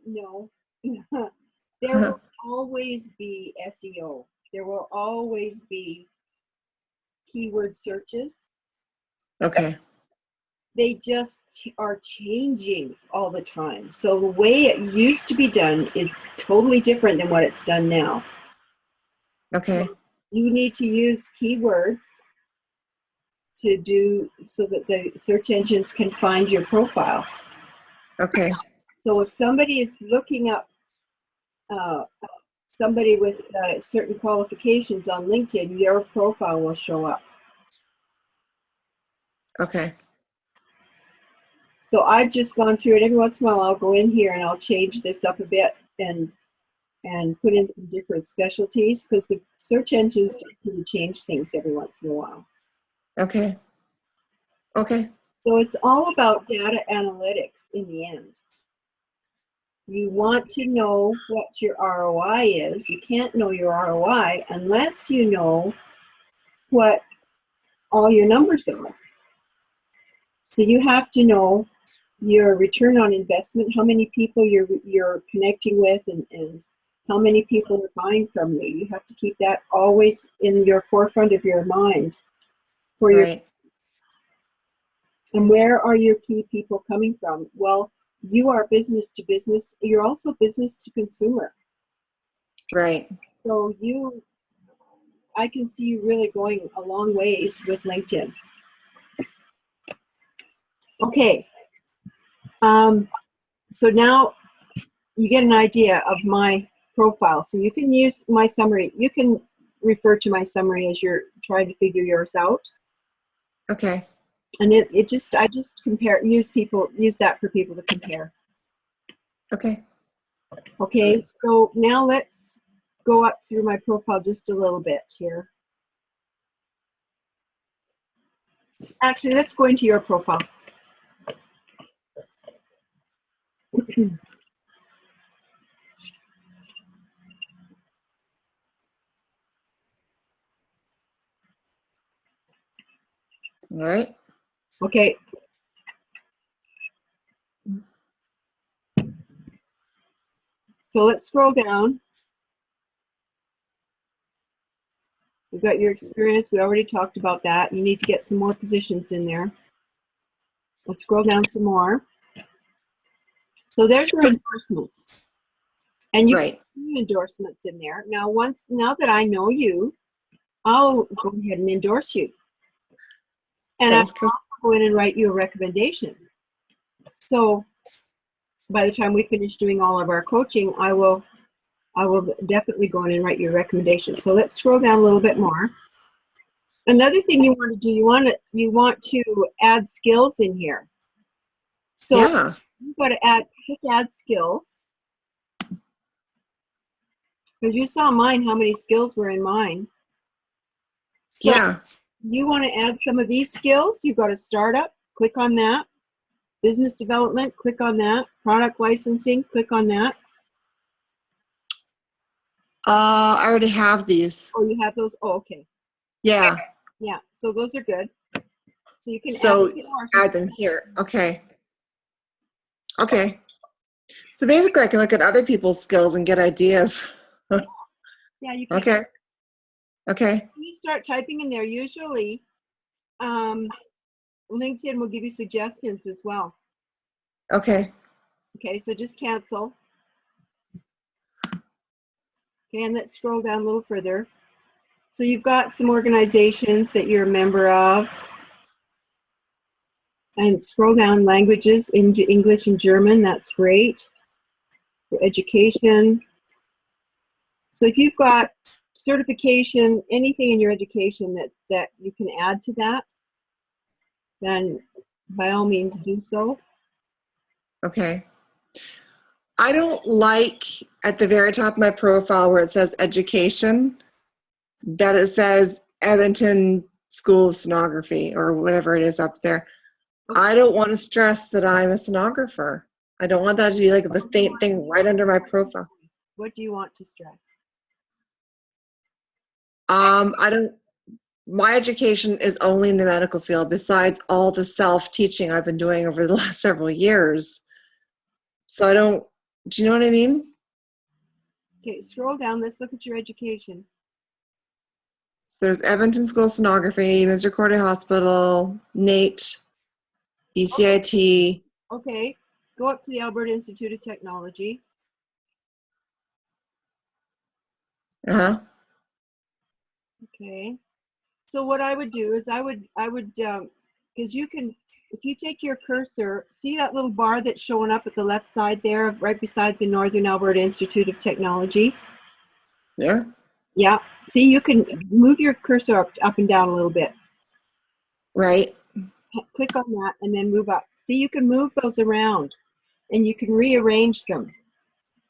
no. There will always be SEO. There will always be keyword searches. Okay. They just are changing all the time. So the way it used to be done is totally different than what it's done now. Okay. So you need to use keywords to do so that the search engines can find your profile. Okay. So if somebody is looking up somebody with certain qualifications on LinkedIn, your profile will show up. Okay. So I've just gone through it. Every once in a while I'll go in here and I'll change this up a bit and put in some different specialties, because the search engines tend to change things every once in a while. Okay. Okay. So it's all about data analytics in the end. You want to know what your ROI is. You can't know your ROI unless you know what all your numbers are. So you have to know your return on investment, how many people you're connecting with, and how many people are buying from you. You have to keep that always in your forefront of your mind. For your, Right. and where are your key people coming from? Well, you are business to business. You're also business to consumer. Right. So I can see you really going a long ways with LinkedIn. Okay. So now you get an idea of my profile. So you can use my summary. You can refer to my summary as you're trying to figure yours out. Okay. And I just use that for people to compare. Okay. Okay, so now let's go up through my profile just a little bit here. Actually, let's go into your profile. All right. Okay. So let's scroll down. We've got your experience. We already talked about that. You need to get some more positions in there. Let's scroll down some more. So there's your endorsements. And you Right. can put endorsements in there. Now that I know you, I'll go ahead and endorse you. And Thanks, I'll Chris. go in and write you a recommendation. So by the time we finish doing all of our coaching, I will definitely go in and write you a recommendation. So let's scroll down a little bit more. Another thing you want to do, you want to add skills in here. So Yeah. you've got to click add skills. Because you saw mine, how many skills were in mine. So Yeah. you want to add some of these skills, you've got a startup, click on that. Business development, click on that. Product licensing, click on that. I already have these. Oh, you have those? Oh, okay. Yeah. Yeah, so those are good. So you can add them here. Okay. Okay. So basically I can look at other people's skills and get ideas. Yeah, you can. Okay. Okay. When you start typing in there, usually LinkedIn will give you suggestions as well. Okay. Okay, so just cancel. Okay, and let's scroll down a little further. So you've got some organizations that you're a member of. And scroll down, languages, English and German, that's great. For education. So if you've got certification, anything in your education that you can add to that, then by all means do so. Okay. I don't like at the very top of my profile where it says education, that it says Edmonton School of Sonography or whatever it is up there. Okay. I don't want to stress that I'm a sonographer. I don't want that to be like the faint thing right under my profile. What do you want to stress? My education is only in the medical field besides all the self-teaching I've been doing over the last several years. So do you know what I mean? Okay, scroll down, let's look at your education. So there's Edmonton School of Sonography, Misericordia Hospital, NATE, BCIT. Okay, go up to the Alberta Institute of Technology. Uh-huh. Okay, so what I would do is I would because you can, if you take your cursor, see that little bar that's showing up at the left side there, right beside the Northern Alberta Institute of Technology? Yeah. Yeah, see, you can move your cursor up and down a little bit. Right. Click on that and then move up. See, you can move those around and you can rearrange them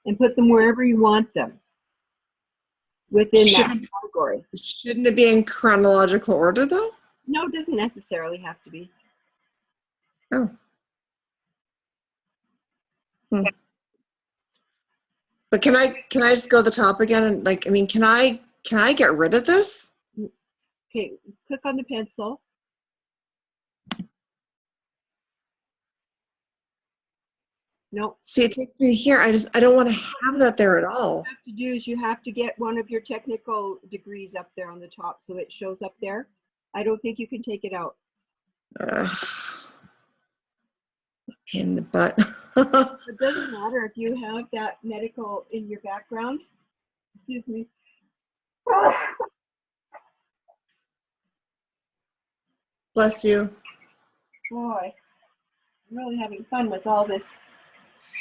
and put them wherever you want them within that category. Shouldn't it be in chronological order though? No, it doesn't necessarily have to be. Oh. But can I just go to the top again and like, I mean, can I get rid of this? Okay, click on the pencil. No. See, it takes me here. I don't want to have that there at all. What you have to do is you have to get one of your technical degrees up there on the top so it shows up there. I don't think you can take it out. Pain in the butt. It doesn't matter if you have that medical in your background. Excuse me. Bless you. Boy, I'm really having fun with all this.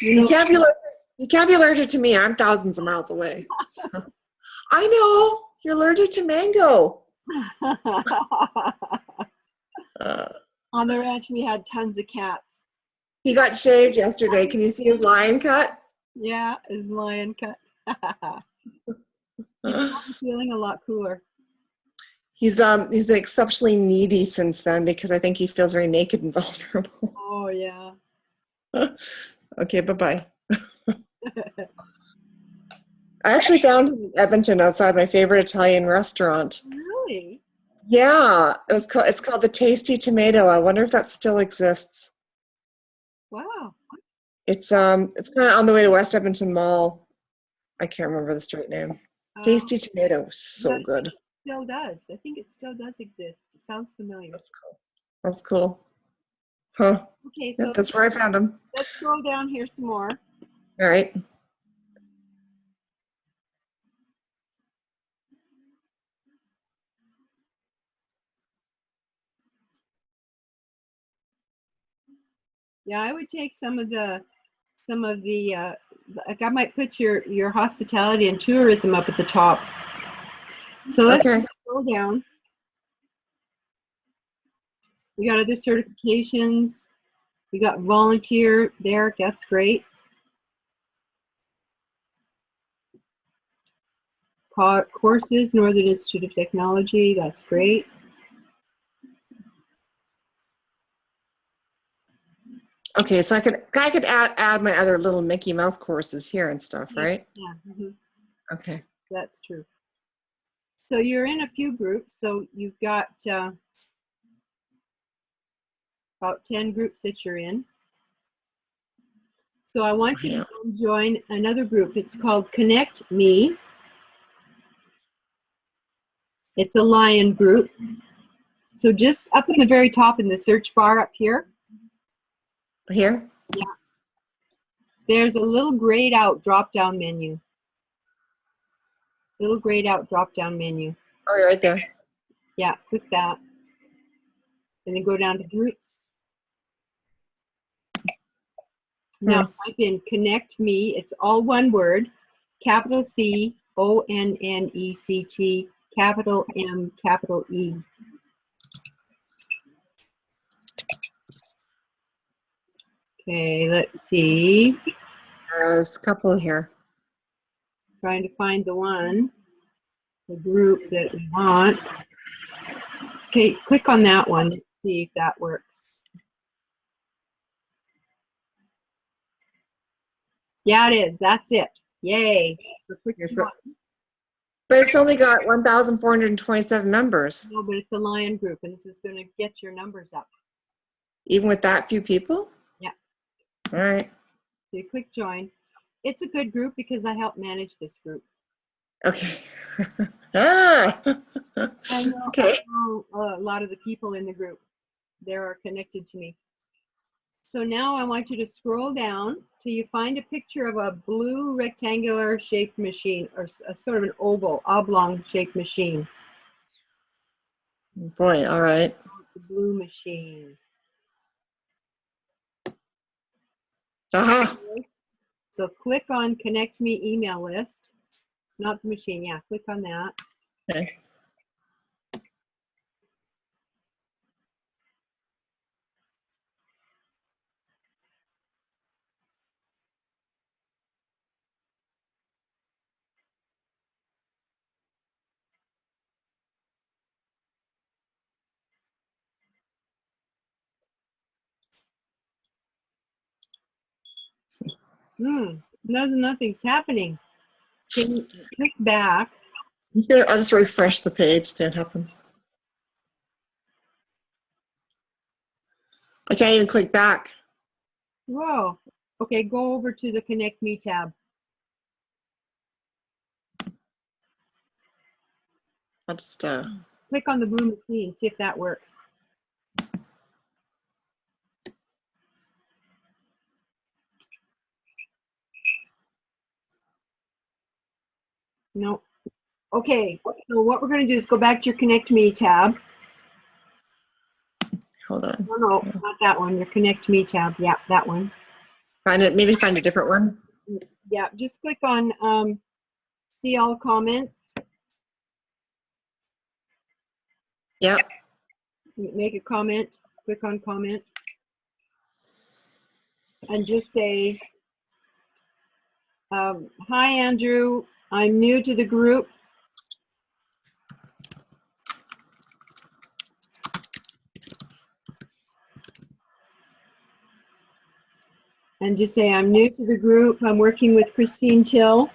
You can't be allergic to me. I'm thousands of miles away. So. I know. You're allergic to mango. On the ranch, we had tons of cats. He got shaved yesterday. Can you see his lion cut? Yeah, his lion cut. He's feeling a lot cooler. He's been exceptionally needy since then because I think he feels very naked and vulnerable. Oh yeah. Okay, bye-bye. I actually found him in Edmonton outside my favorite Italian restaurant. Really? Yeah, it's called the Tasty Tomato. I wonder if that still exists. Wow. It's kind of on the way to West Edmonton Mall. I can't remember the street name. Tasty Tomato, so good. It still does. I think it still does exist. It sounds familiar. That's cool. That's cool. Huh. Okay, so yeah, that's where I found him. let's scroll down here some more. All right. Yeah, I would take some of the like I might put your hospitality and tourism up at the top. So let's scroll down. We got other certifications. We got volunteer there. That's great. Courses, Northern Institute of Technology. That's great. Okay, so I could add my other little Mickey Mouse courses here and stuff, right? Yeah. Mm-hmm. Okay. That's true. So you're in a few groups. So you've got about 10 groups that you're in. So I want you to join another group. It's called Connect Me. It's a Lion group. So just up in the very top in the search bar up here. Here? Yeah. There's a little grayed out drop-down menu. Little grayed out drop-down menu. Oh, you're right there. Yeah, click that. And then go down to groups. Now type in connect me. It's all one word. Capital C, O-N-N-E-C-T, capital M, capital E. Okay, let's see. There's a couple here. Trying to find the one, the group that we want. Okay, click on that one. Let's see if that works. Yeah, it is. That's it. Yay. So click on it. But it's only got 1,427 members. No, but it's a Lion group, and this is going to get your numbers up. Even with that few people? Yeah. All right. So you click join. It's a good group because I help manage this group. Okay. Ah. I know, Okay. I know a lot of the people in the group. They are connected to me. So now I want you to scroll down till you find a picture of a blue rectangular shaped machine, or a sort of an oval, oblong shaped machine. Boy, all right. The blue machine. Aha. So click on connect me email list. Not the machine, yeah, click on that. Okay. Nothing's happening. Can you click back? I'll just refresh the page, see what happens. I can't even click back. Whoa. Okay, go over to the Connect Me tab. I'll just click on the blue machine, see if that works. No. Okay, so what we're going to do is go back to your Connect Me tab. hold on. No, not that one. Your Connect Me tab. Yeah, that one. Maybe find a different one. Yeah, just click on see all comments. Yep. Make a comment. Click on comment. And just say, hi, Andrew. I'm new to the group. And just say, I'm new to the group. I'm working with Christine Till.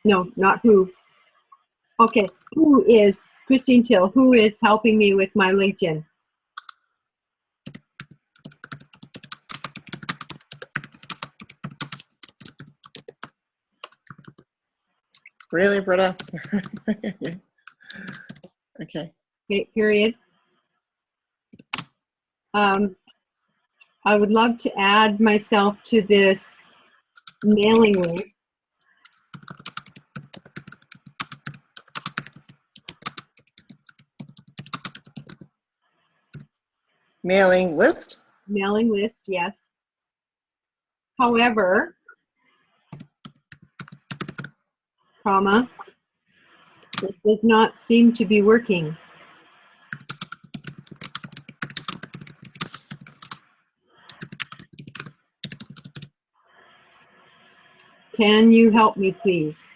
No, not who. Okay, who is Christine Till? Who is helping me with my LinkedIn? Really, Britta? Okay. Okay, period. I would love to add myself to this mailing list. Mailing list? Mailing list, yes. However, comma, it does not seem to be working. Can you help me, please?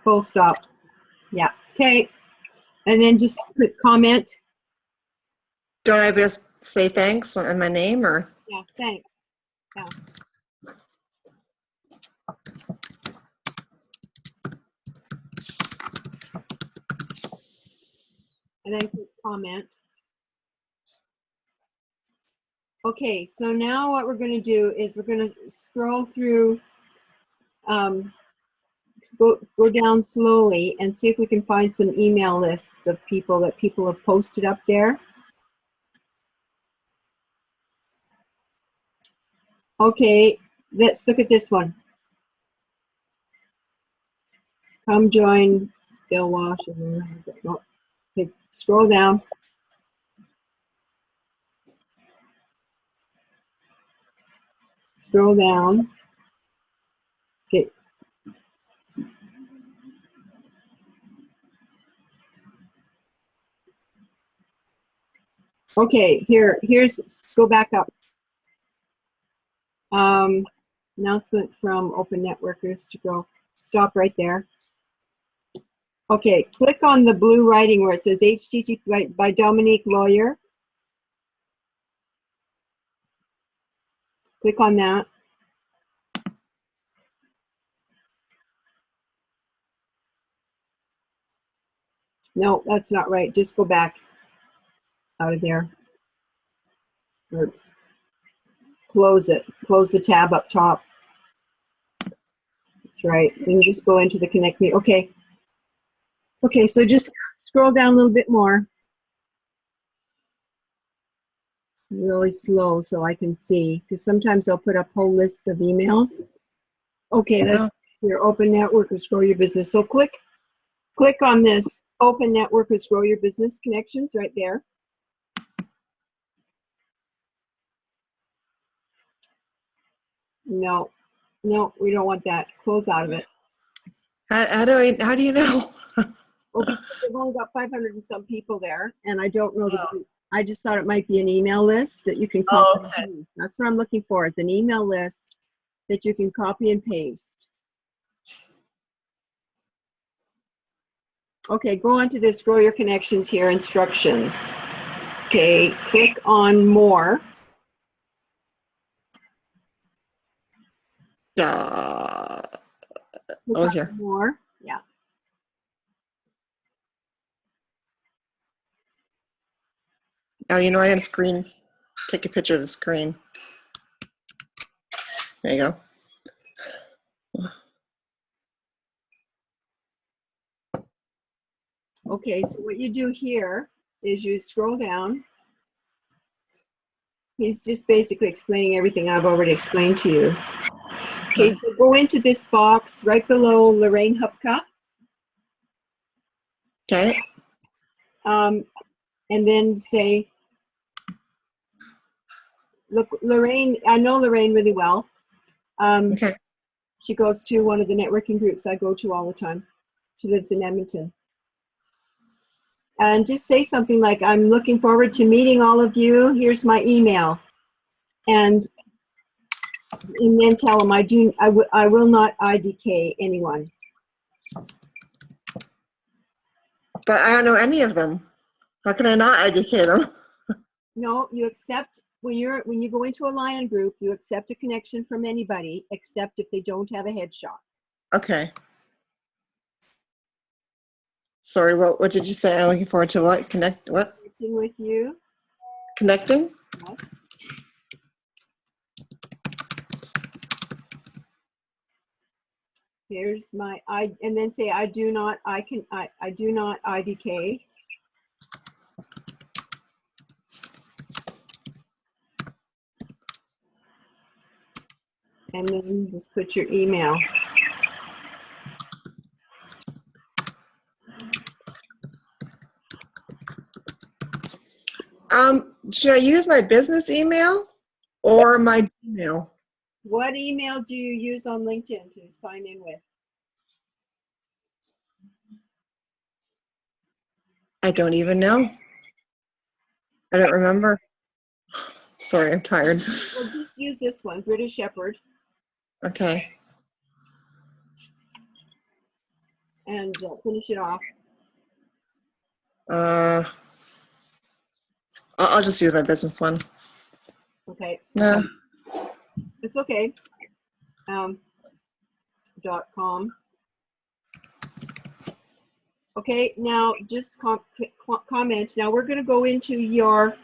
Full stop. Yeah, okay. And then just click comment. Don't I just say thanks in my name, or? Yeah, thanks. Yeah. And then click comment. Okay, so now what we're going to do is we're going to scroll through, go down slowly and see if we can find some email lists of people that people have posted up there. Okay, let's look at this one. Come join Bill Walsh. Okay, scroll down. Scroll down. Okay. Okay, here's, go back up. Announcement from Open Networkers to go. Stop right there. Okay, click on the blue writing where it says HTTP by Dominique Lawyer. Click on that. No, that's not right. Just go back out of there. Or close it. Close the tab up top. That's right. Then just go into the Connect Me. Okay. Okay, so just scroll down a little bit more. Really slow so I can see, because sometimes I'll put up whole lists of emails. Okay, that's your Open Networkers Grow Your Business. So click on this Open Networkers Grow Your Business connections right there. No, no, we don't want that. Close out of it. How do you know? Well, because they've only got 500 and some people there, and I don't know the group. I just thought it might be an email list that you can copy and paste. That's what I'm looking for. It's an email list that you can copy and paste. Okay, go on to this Grow Your Connections here, instructions. Okay, click on more. Here. More, yeah. Oh, you know, I got a take a picture of the screen. There you go. Okay, so what you do here is you scroll down. He's just basically explaining everything I've already explained to you. Okay, so go into this box right below Lorraine Hupka. Okay. And then say, look, Lorraine, I know Lorraine really well. Okay. She goes to one of the networking groups I go to all the time. She lives in Edmonton. And just say something like, I'm looking forward to meeting all of you. Here's my email. And then tell them I will not IDK anyone. But I don't know any of them. How can I not educate them? No, you accept when you go into a Lion group, you accept a connection from anybody except if they don't have a headshot. Okay. Sorry, what did you say? I'm looking forward to what? What? Connecting with you. Connecting? Yes. Here's my and then say I do not IDK. And then just put your email. Should I use my business email or my Gmail? What email do you use on LinkedIn to sign in with? I don't even know. I don't remember. Sorry, I'm tired. Well, just use this one, British Shepherd. Okay. And finish it off. I'll just use my business one. Okay. No. It's okay. .com. Okay, now just comment. Now we're going to go into your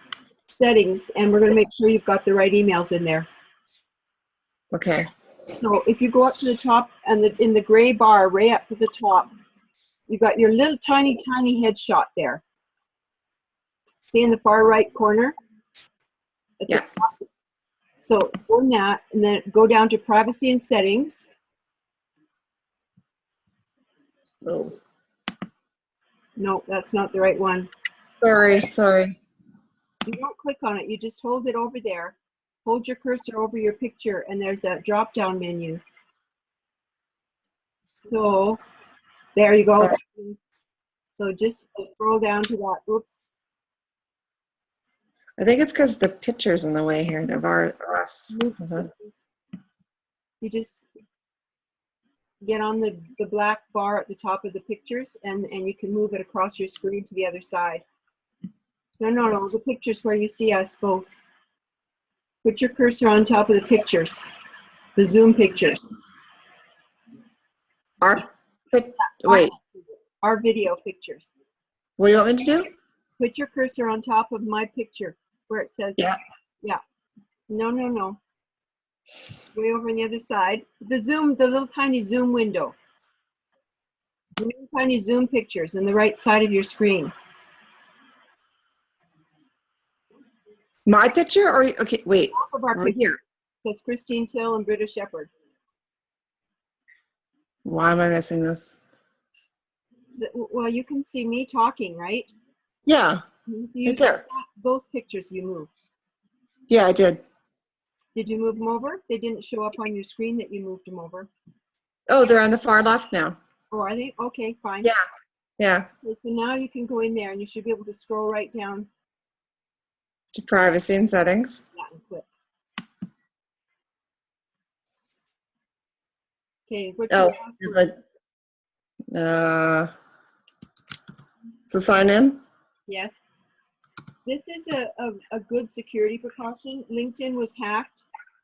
settings, and we're going to make sure you've got the right emails in there. Okay. So if you go up to the top and in the gray bar, right up to the top, you've got your little tiny headshot there. See in the far right corner? At the top. So go in that, and then go down to privacy and settings. Oh. No, that's not the right one. Sorry. You don't click on it. You just hold it over there. Hold your cursor over your picture, and there's that drop-down menu. So there you go. So just scroll down to that. Oops. I think it's because the picture's in the way here. The us. You just get on the black bar at the top of the pictures, and you can move it across your screen to the other side. No, the pictures where you see us both. Put your cursor on top of the pictures, the Zoom pictures. Wait. Our video pictures. What do you want me to do? Put your cursor on top of my picture where it says, yeah. No. Way over on the other side. The little tiny Zoom window. The little tiny Zoom pictures on the right side of your screen. My picture or, okay, wait. Top of our picture. Here. That's Christine Till and British Shepherd. Why am I missing this? Well, you can see me talking, right? Yeah, right there. Those pictures you moved. Yeah, I did. Did you move them over? They didn't show up on your screen that you moved them over. Oh, they're on the far left now. Oh, are they? Okay, fine. Yeah. Okay, so now you can go in there and you should be able to scroll right down to privacy and settings. Yeah, and click. Okay, what's your password? So sign in? Yes. This is a good security precaution. LinkedIn was hacked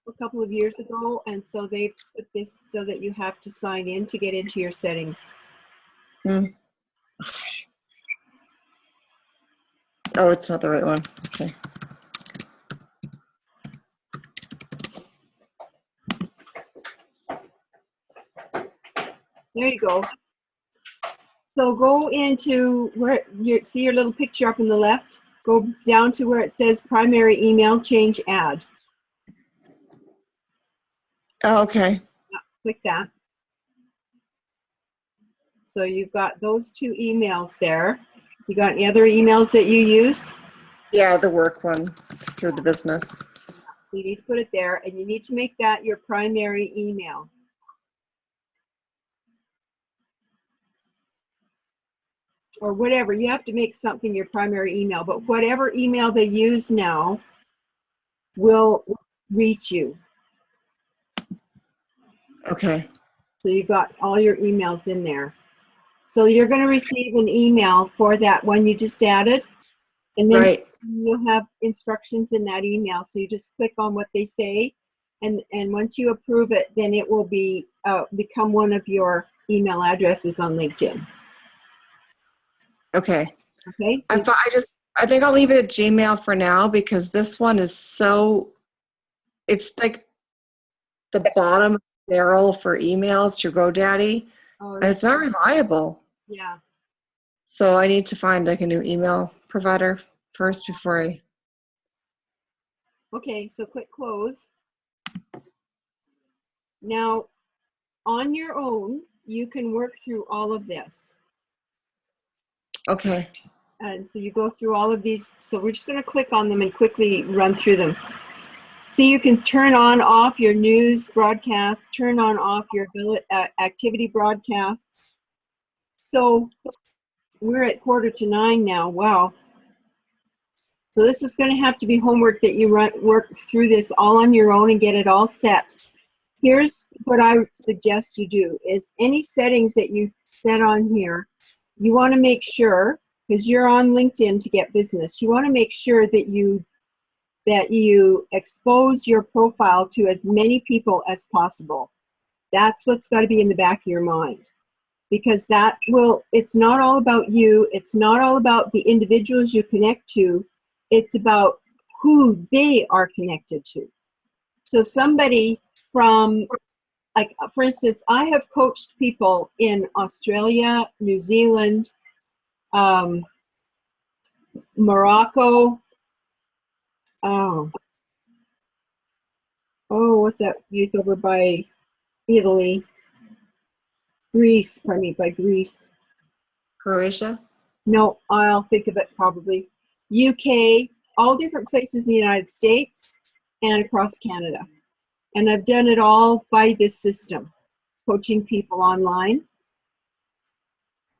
a couple of years ago, and so they put this so that you have to sign in to get into your settings. Oh, it's not the right one. Okay. There you go. So go into where you see your little picture up in the left. Go down to where it says primary email, change ad. Oh, okay. Yeah, click that. So you've got those two emails there. You got any other emails that you use? Yeah, the work one through the business. So you need to put it there, and you need to make that your primary email. Or whatever, you have to make something your primary email, but whatever email they use now will reach you. Okay. So you've got all your emails in there. So you're going to receive an email for that one you just added, and then you'll have instructions in that email. So you just click on what they say, and once you approve it, then it will be become one of your email addresses on LinkedIn. Okay. Okay. So I think I'll leave it at Gmail for now because this one is it's like the bottom barrel for emails to GoDaddy, and it's not reliable. Yeah. So I need to find like a new email provider first before I. Okay, so click close. Now, on your own, you can work through all of this. Okay. And so you go through all of these. So we're just going to click on them and quickly run through them. See, you can turn on, off your news broadcasts, turn on, off your activity broadcasts. So we're at 8:45 now. Wow. So this is going to have to be homework that you work through this all on your own and get it all set. Here's what I suggest you do is any settings that you set on here, you want to make sure, because you're on LinkedIn to get business, you want to make sure that you expose your profile to as many people as possible. That's what's got to be in the back of your mind. Because it's not all about you, it's not all about the individuals you connect to, it's about who they are connected to. So somebody from, like, for instance, I have coached people in Australia, New Zealand, Morocco, what's that place over by Italy? Greece, pardon me, by Greece. Croatia? No, I'll think of it probably. UK, all different places in the United States and across Canada. And I've done it all by this system, coaching people online.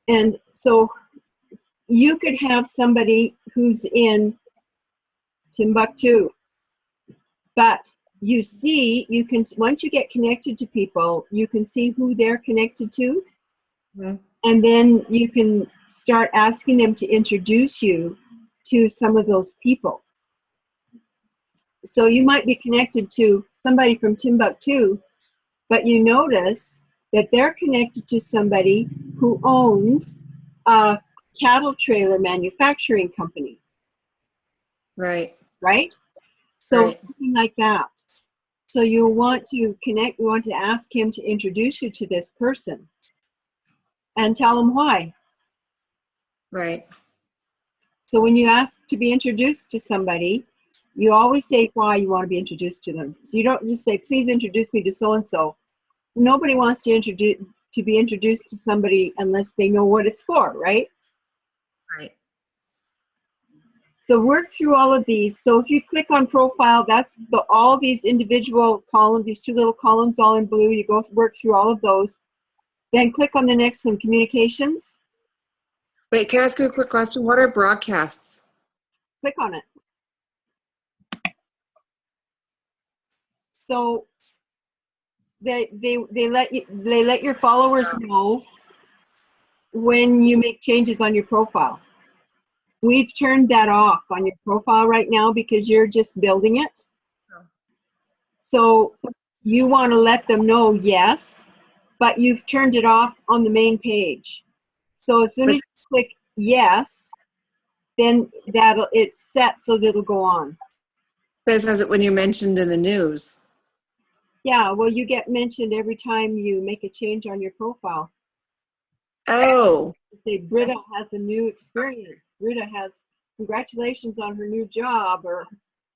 And so you could have somebody who's in Timbuktu, but you see, you can, once you get connected to people, you can see who they're connected to. Mm-hmm. And then you can start asking them to introduce you to some of those people. So you might be connected to somebody from Timbuktu, but you notice that they're connected to somebody who owns a cattle trailer manufacturing company. Right. Right? So Right. something like that. So you want to connect, you want to ask him to introduce you to this person and tell him why. Right. So when you ask to be introduced to somebody, you always say why you want to be introduced to them. So you don't just say, please introduce me to so-and-so. Nobody wants to be introduced to somebody unless they know what it's for, right? Right. So work through all of these. So if you click on profile, that's all these individual columns, these two little columns all in blue. You go work through all of those. Then click on the next one, communications. Wait, can I ask you a quick question? What are broadcasts? Click on it. So they let your followers know when you make changes on your profile. We've turned that off on your profile right now because you're just building it. So you want to let them know, yes, but you've turned it off on the main page. So as soon as you click yes, then it's set so that it'll go on. It says it when you're mentioned in the news. Yeah, well, you get mentioned every time you make a change on your profile. Oh. Say Britta has a new experience. Britta has congratulations on her new job. Or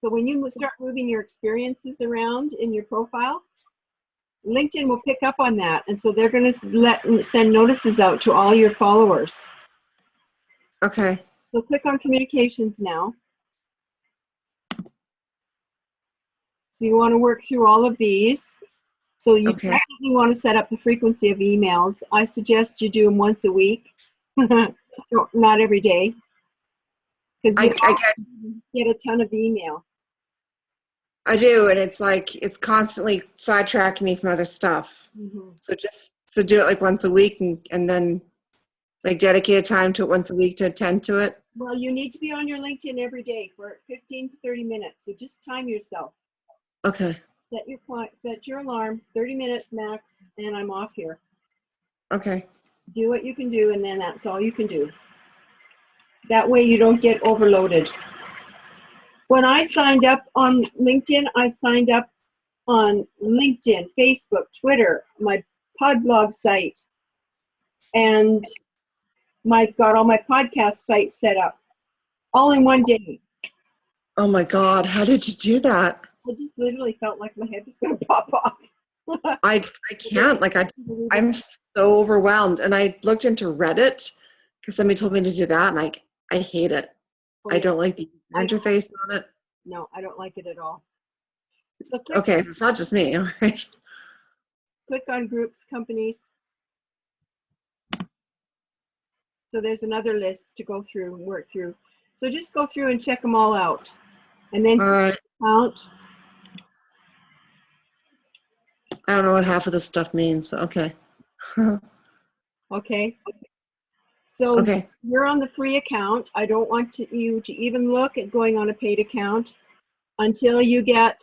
so when you start moving your experiences around in your profile, LinkedIn will pick up on that, and so they're going to send notices out to all your followers. Okay. So click on communications now. So you want to work through all of these. So you definitely want to set up the frequency of emails. I suggest you do them once a week, not every day, because you get a ton of email. I do, and it's like it's constantly sidetracking me from other stuff. Mm-hmm. So do it like once a week, and then like dedicate time to it once a week to attend to it. Well, you need to be on your LinkedIn every day for 15 to 30 minutes. So just time yourself. Okay. Set your alarm, 30 minutes max, and I'm off here. Okay. Do what you can do, and then that's all you can do. That way you don't get overloaded. When I signed up on LinkedIn, I signed up on LinkedIn, Facebook, Twitter, my Podblog site, and got all my podcast sites set up, all in one day. Oh my God, how did you do that? I just literally felt like my head was going to pop off. I can't, like I'm so overwhelmed. And I looked into Reddit because somebody told me to do that, and I hate it. I don't like the interface on it. No, I don't like it at all. So okay, it's not just me, all right. Click on groups, companies. So there's another list to go through and work through. So just go through and check them all out. And then count. I don't know what half of this stuff means, but okay. Okay. So you're on the free account. I don't want you to even look at going on a paid account until you get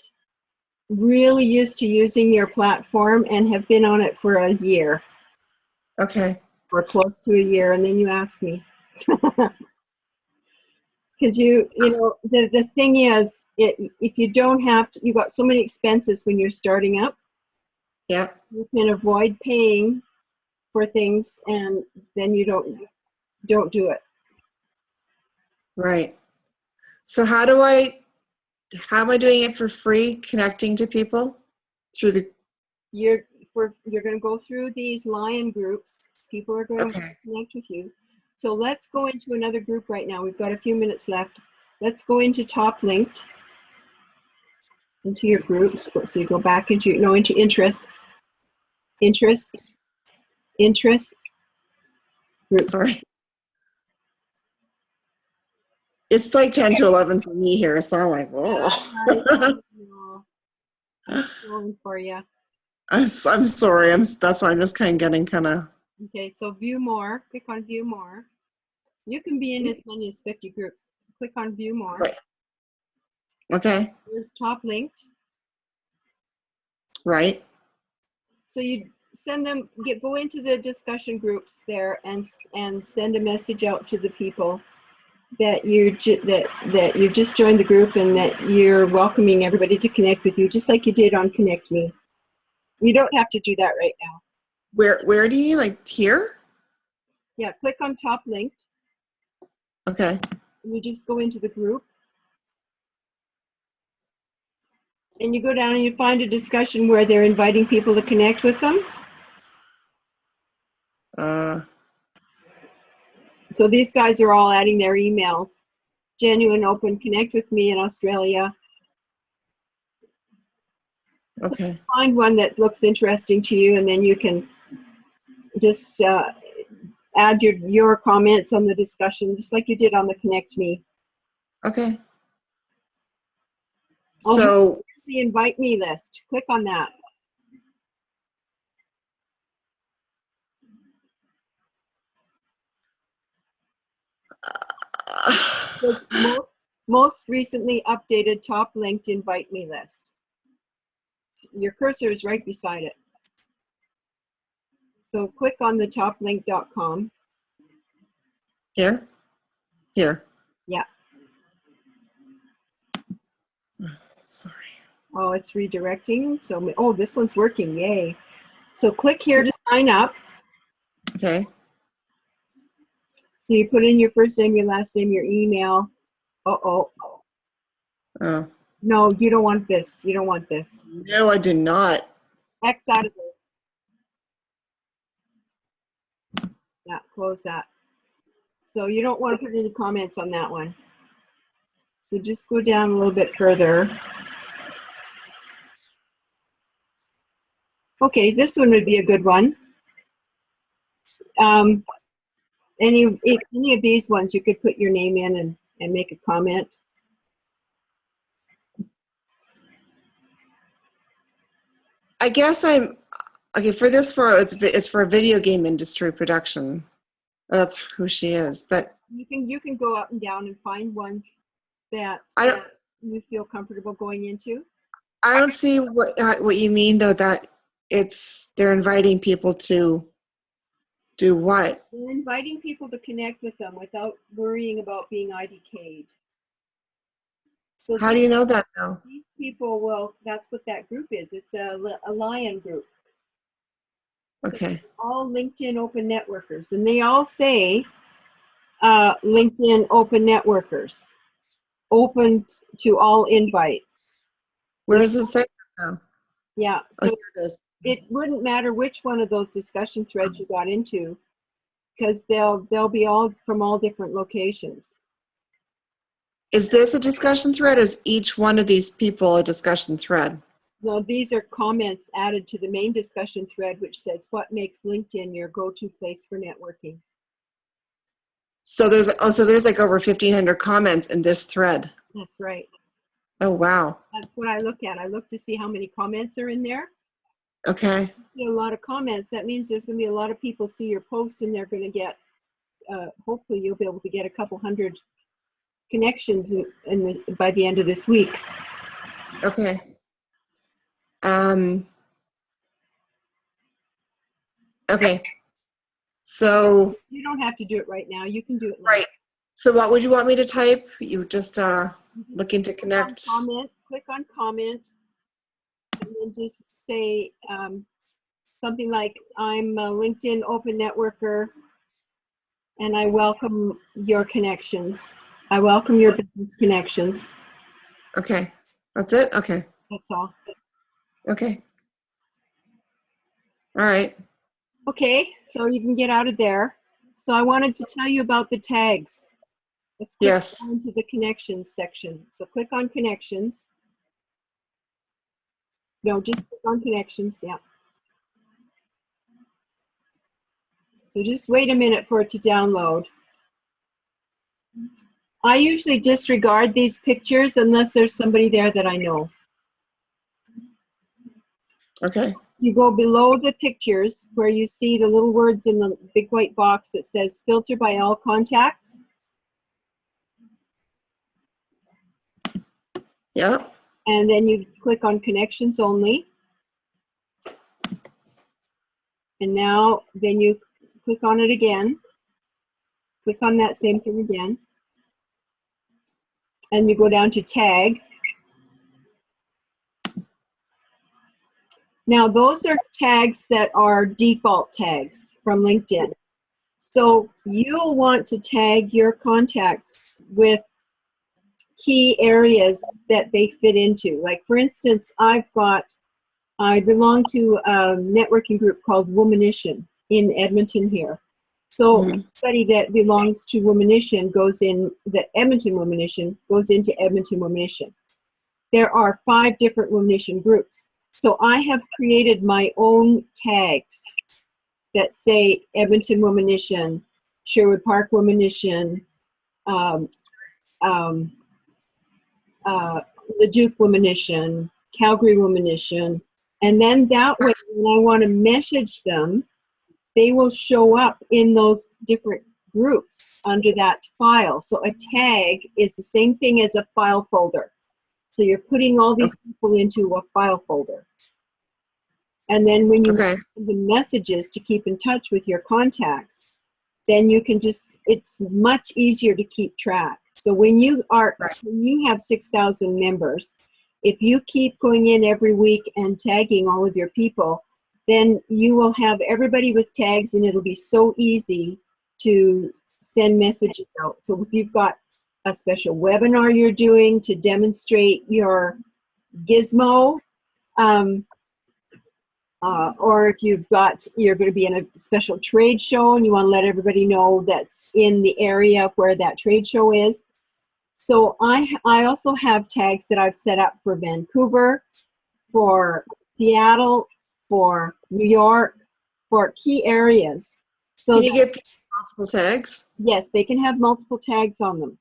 really used to using your platform and have been on it for a year. Okay. Or close to a year, and then you ask me. Because the thing is, if you don't have to, you've got so many expenses when you're starting up, Yep. you can avoid paying for things, and then you don't do it. Right. So how am I doing it for free, connecting to people through the, You're going to go through these Lion groups. People are going to okay. connect with you. So let's go into another group right now. We've got a few minutes left. Let's go into top linked, into your groups. So you go back into into interests, group. Sorry. It's like 10 to 11 for me here, so I'm like, oh. I'm scrolling for you. I'm sorry. That's why I'm just getting kind of. Okay, so view more. Click on view more. You can be in as many as 50 groups. Click on view more. Right. Okay. There's top linked. Right. So you send them, go into the discussion groups there and send a message out to the people that that you've just joined the group and that you're welcoming everybody to connect with you, just like you did on Connect Me. You don't have to do that right now. Where do you like here? Yeah, click on top linked. Okay. And you just go into the group. And you go down and you find a discussion where they're inviting people to connect with them. So these guys are all adding their emails. Genuine Open, connect with me in Australia. Okay. So find one that looks interesting to you, and then you can just add your comments on the discussion, just like you did on the Connect Me. Okay. Oh, So the invite me list. Click on that. Most recently updated top linked invite me list. Your cursor is right beside it. So click on the toplink.com. here? Here. Yeah. Sorry. Oh, it's redirecting. So, oh, this one's working. Yay. So click here to sign up. Okay. So you put in your first name, your last name, your email. Uh-oh. Oh. No, you don't want this. You don't want this. No, I do not. X out of this. Yeah, close that. So you don't want to put any comments on that one. So just go down a little bit further. Okay, this one would be a good one. Any of these ones, you could put your name in and make a comment. I guess I'm okay for this. It's for a video game industry production. That's who she is. But You can go up and down and find ones that you feel comfortable going into. I don't see what you mean though. That they're inviting people to do what? They're inviting people to connect with them without worrying about being IDK'd. So How do you know that now? These people, well, that's what that group is. It's a Lion group. Okay. So all LinkedIn open networkers, and they all say LinkedIn open networkers, open to all invites. Where does it say now? Yeah, Oh, so here it is. it wouldn't matter which one of those discussion threads you got into, because they'll be all from all different locations. Is this a discussion thread, or is each one of these people a discussion thread? No, these are comments added to the main discussion thread, which says, what makes LinkedIn your go-to place for networking? So there's like over 1,500 comments in this thread. That's right. Oh, wow. That's what I look at. I look to see how many comments are in there. Okay. A lot of comments. That means there's going to be a lot of people see your post, and they're going to get, hopefully you'll be able to get a couple hundred connections by the end of this week. Okay. Okay. So you don't have to do it right now. You can do it later. right. So what would you want me to type? You just looking to Click on connect. comment, click on comment, and then just say something like, I'm a LinkedIn Open Networker, and I welcome your connections. I welcome your business connections. Okay, that's it? Okay, That's all. okay. All right. Okay, so you can get out of there. So I wanted to tell you about the tags. Let's click Yes. into the connections section. So click on connections. No, just click on connections, yeah. So just wait a minute for it to download. I usually disregard these pictures unless there's somebody there that I know. Okay. You go below the pictures where you see the little words in the big white box that says filter by all contacts. Yeah. And then you click on connections only. And now then you click on it again. Click on that same thing again. And you go down to tag. Now those are tags that are default tags from LinkedIn. So you'll want to tag your contacts with key areas that they fit into. Like for instance, I belong to a networking group called Womanition in Edmonton here. So anybody that belongs to Womanition goes in, the Edmonton Womanition goes into Edmonton Womanition. There are 5 different Womanition groups. So I have created my own tags that say Edmonton Womanition, Sherwood Park Womanition, Leduc Womanition, Calgary Womanition, and then that way when I want to message them, they will show up in those different groups under that file. So a tag is the same thing as a file folder. So you're putting all these people into a file folder. And then when you send the messages to keep in touch with your contacts, then you can just, it's much easier to keep track. So when you have 6,000 members, if you keep going in every week and tagging all of your people, then you will have everybody with tags and it'll be so easy to send messages out. So if you've got a special webinar you're doing to demonstrate your gizmo, or if you're going to be in a special trade show and you want to let everybody know that's in the area where that trade show is. So I also have tags that I've set up for Vancouver, for Seattle, for New York, for key areas. So can you give people multiple tags? Yes, they can have multiple tags on them.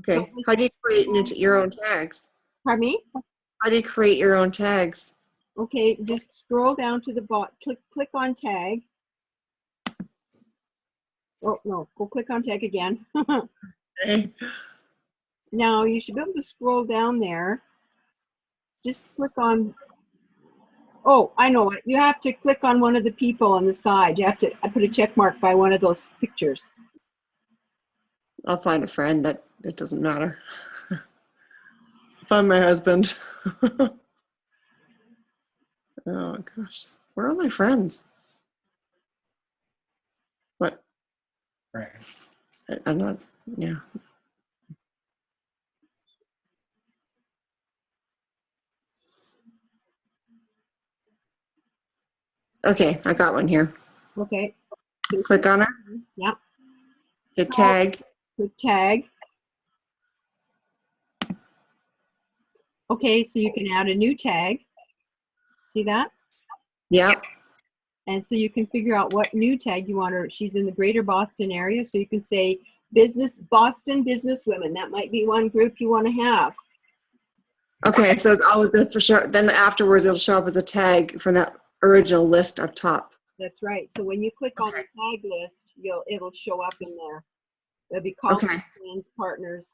Okay. So how do you create your own tags? Pardon me? How do you create your own tags? Okay, just scroll down to the bottom, click on tag. Oh, no, go click on tag again. Okay. Now, you should be able to scroll down there. Just click on, oh, I know it. You have to click on one of the people on the side. You have to put a check mark by one of those pictures. I'll find a friend that it doesn't matter. Find my husband. Oh gosh. Where are my friends? What? I'm not, yeah. Okay, I got one here. Okay. Click on her. Yeah. Hit tag. Click tag. Okay, so you can add a new tag. See that? Yeah. And so you can figure out what new tag you want her. She's in the greater Boston area, so you can say Boston business women. That might be one group you want to have. Okay, so it's always good for sure. Then afterwards, it'll show up as a tag from that original list up top. That's right. So when you click on the tag list, it'll show up in there. There'll be colleagues, friends, partners.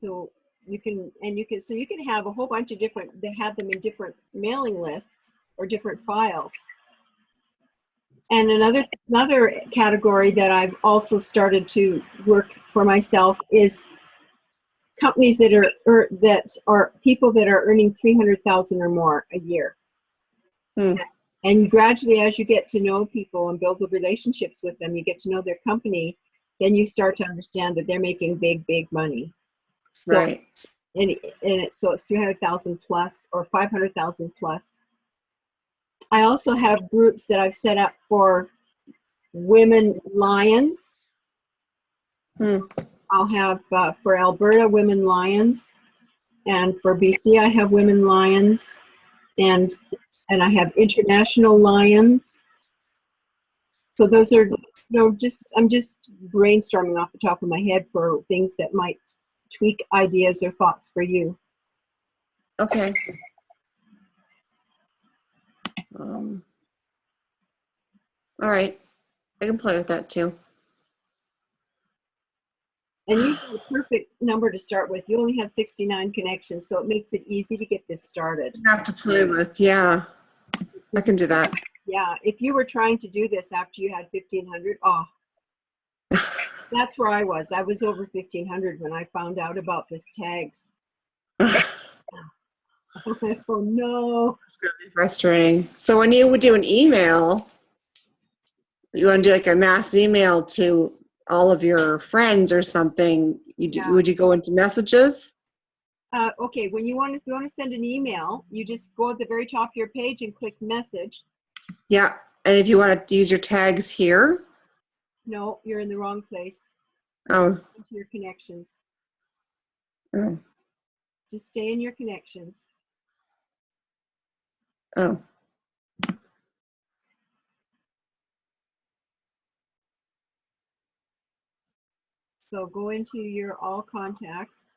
So you can have a whole bunch of different. They have them in different mailing lists or different files. And another category that I've also started to work for myself is companies that are people that are earning 300,000 or more a year. Hmm. And gradually, as you get to know people and build the relationships with them, you get to know their company, then you start to understand that they're making big money. So, Right. so it's 300,000 plus or 500,000 plus. I also have groups that I've set up for women lions. Hmm. I'll have for Alberta women lions, and for BC I have women lions, and I have international lions. So those are, I'm just brainstorming off the top of my head for things that might tweak ideas or thoughts for you. Okay. All right. I can play with that too. And you have a perfect number to start with. You only have 69 connections, so it makes it easy to get this started. Enough to play with, yeah. I can do that. Yeah, if you were trying to do this after you had 1,500, oh, that's where I was. I was over 1,500 when I found out about this tags. Oh no. It's gonna be frustrating. So when you would do an email, you want to do like a mass email to all of your friends or something, would you go into messages? Okay, if you want to send an email, you just go at the very top of your page and click message. Yeah. And if you want to use your tags here? No, you're in the wrong place. Oh. Into your connections. Oh. Just stay in your connections. Oh. So go into your all contacts.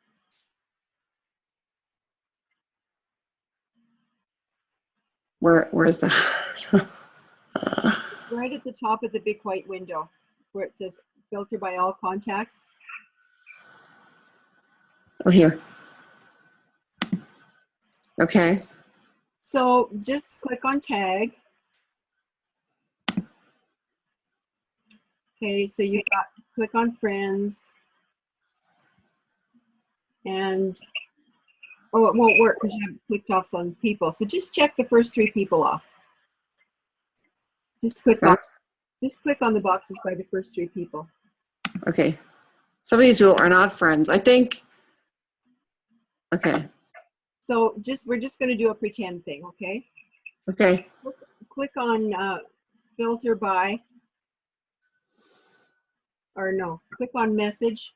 Where is that? Right at the top of the big white window where it says filter by all contacts. Oh, here. Okay. So just click on tag. Okay, so you got click on friends. And oh, it won't work because you haven't clicked off on people. So just check the first 3 people off. Just click on the boxes by the first 3 people. Okay. Some of these people are not friends. I think. Okay. So we're just going to do a pretend thing, okay? Okay. Click on filter by, or no, click on message.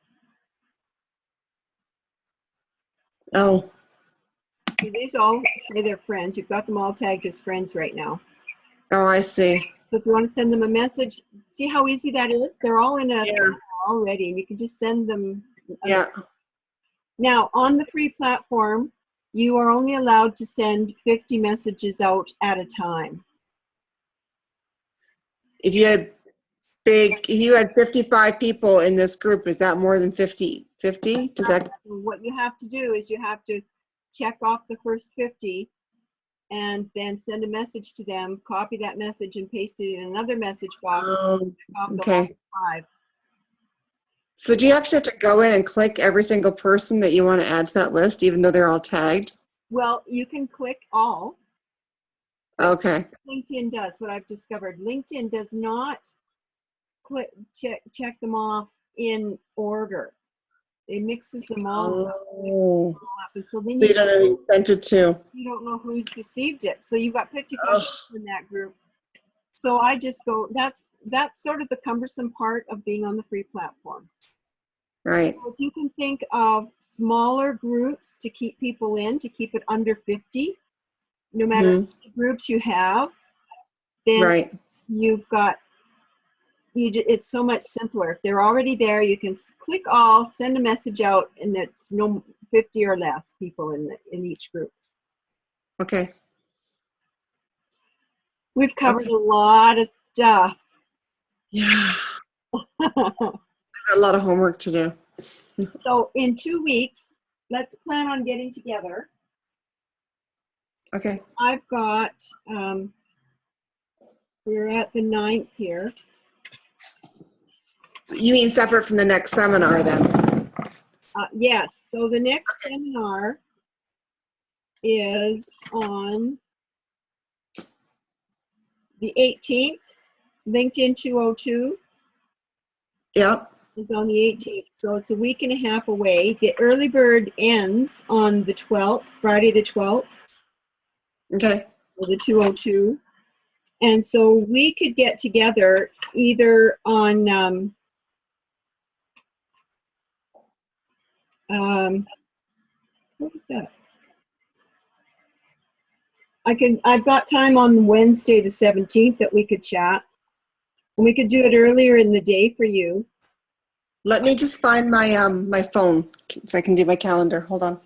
Oh. Okay, these all say they're friends. You've got them all tagged as friends right now. Oh, I see. So if you want to send them a message, see how easy that is? They're all in a already, and you can just send them. Yeah. Now, on the free platform, you are only allowed to send 50 messages out at a time. If you had 55 people in this group, is that more than 50? 50? Does that? What you have to do is you have to check off the first 50 and then send a message to them, copy that message and paste it in another message box. Okay. 5. So do you actually have to go in and click every single person that you want to add to that list, even though they're all tagged? Well, you can click all. Okay. LinkedIn does, what I've discovered. LinkedIn does not check them off in order. It mixes them all up. And so then you don't know who you sent it to. You don't know who's received it. So you've got 55 in that group. So I just go, that's sort of the cumbersome part of being on the free platform. Right. So if you can think of smaller groups to keep people in, to keep it under 50, no matter how many groups you have, then you've got, it's so much simpler. If they're already there, you can click all, send a message out, and it's no 50 or less people in each group. Okay. We've covered a lot of stuff. Yeah. I've got a lot of homework to do. So in 2 weeks, let's plan on getting together. Okay. I've got, we're at the 9th here. So you mean separate from the next seminar then? Yes, so the next seminar is on the 18th. LinkedIn 202 Yep. is on the 18th, so it's a week and a half away. The early bird ends on the 12th, Friday the 12th, Okay. or the 202. And so we could get together either on what was that? I've got time on Wednesday the 17th that we could chat. And we could do it earlier in the day for you. Let me just find my my phone so I can do my calendar. Hold on.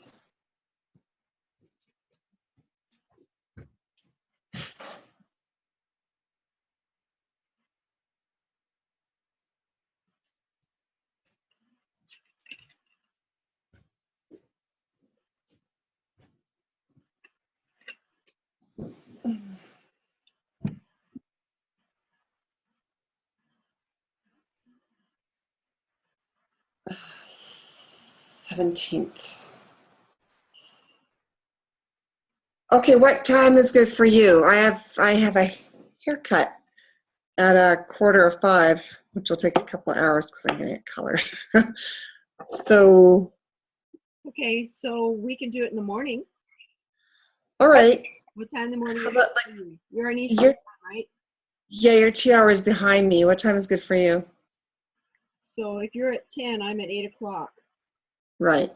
Uh, 17th. Okay, what time is good for you? I have a haircut at 4:45, which will take a couple of hours because I'm getting it colored. So, Okay, so we can do it in the morning. all right. What time in the morning? How about You're on Eastern you're time, right? yeah, you're 2 hours behind me. What time is good for you? So if you're at 10, I'm at 8 o'clock. Right.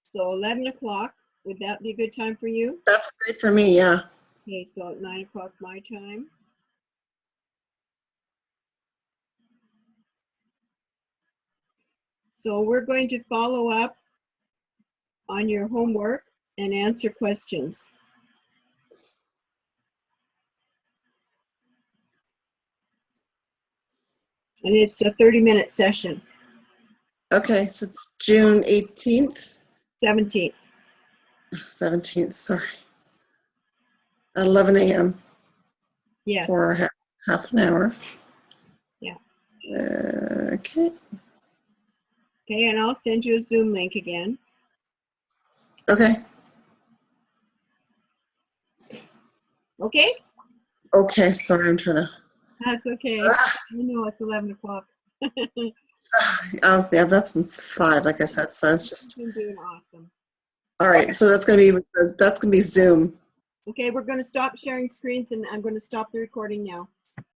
So 11 o'clock, would that be a good time for you? That's great for me, yeah. Okay, so at 9 o'clock my time. So we're going to follow up on your homework and answer questions. And it's a 30-minute session, Okay, so it's June 18th, 17th. 17th, sorry. 11 a.m. Yes, for half an hour. yeah. Okay. Okay, and I'll send you a Zoom link again. Okay. Okay? Okay, sorry, I'm trying to. That's okay. I know it's 11 o'clock. Oh, yeah, I've been up since 5, like I said, so it's just. You've been doing awesome. All right, so that's gonna be Zoom. Okay, we're going to stop sharing screens and I'm going to stop the recording now.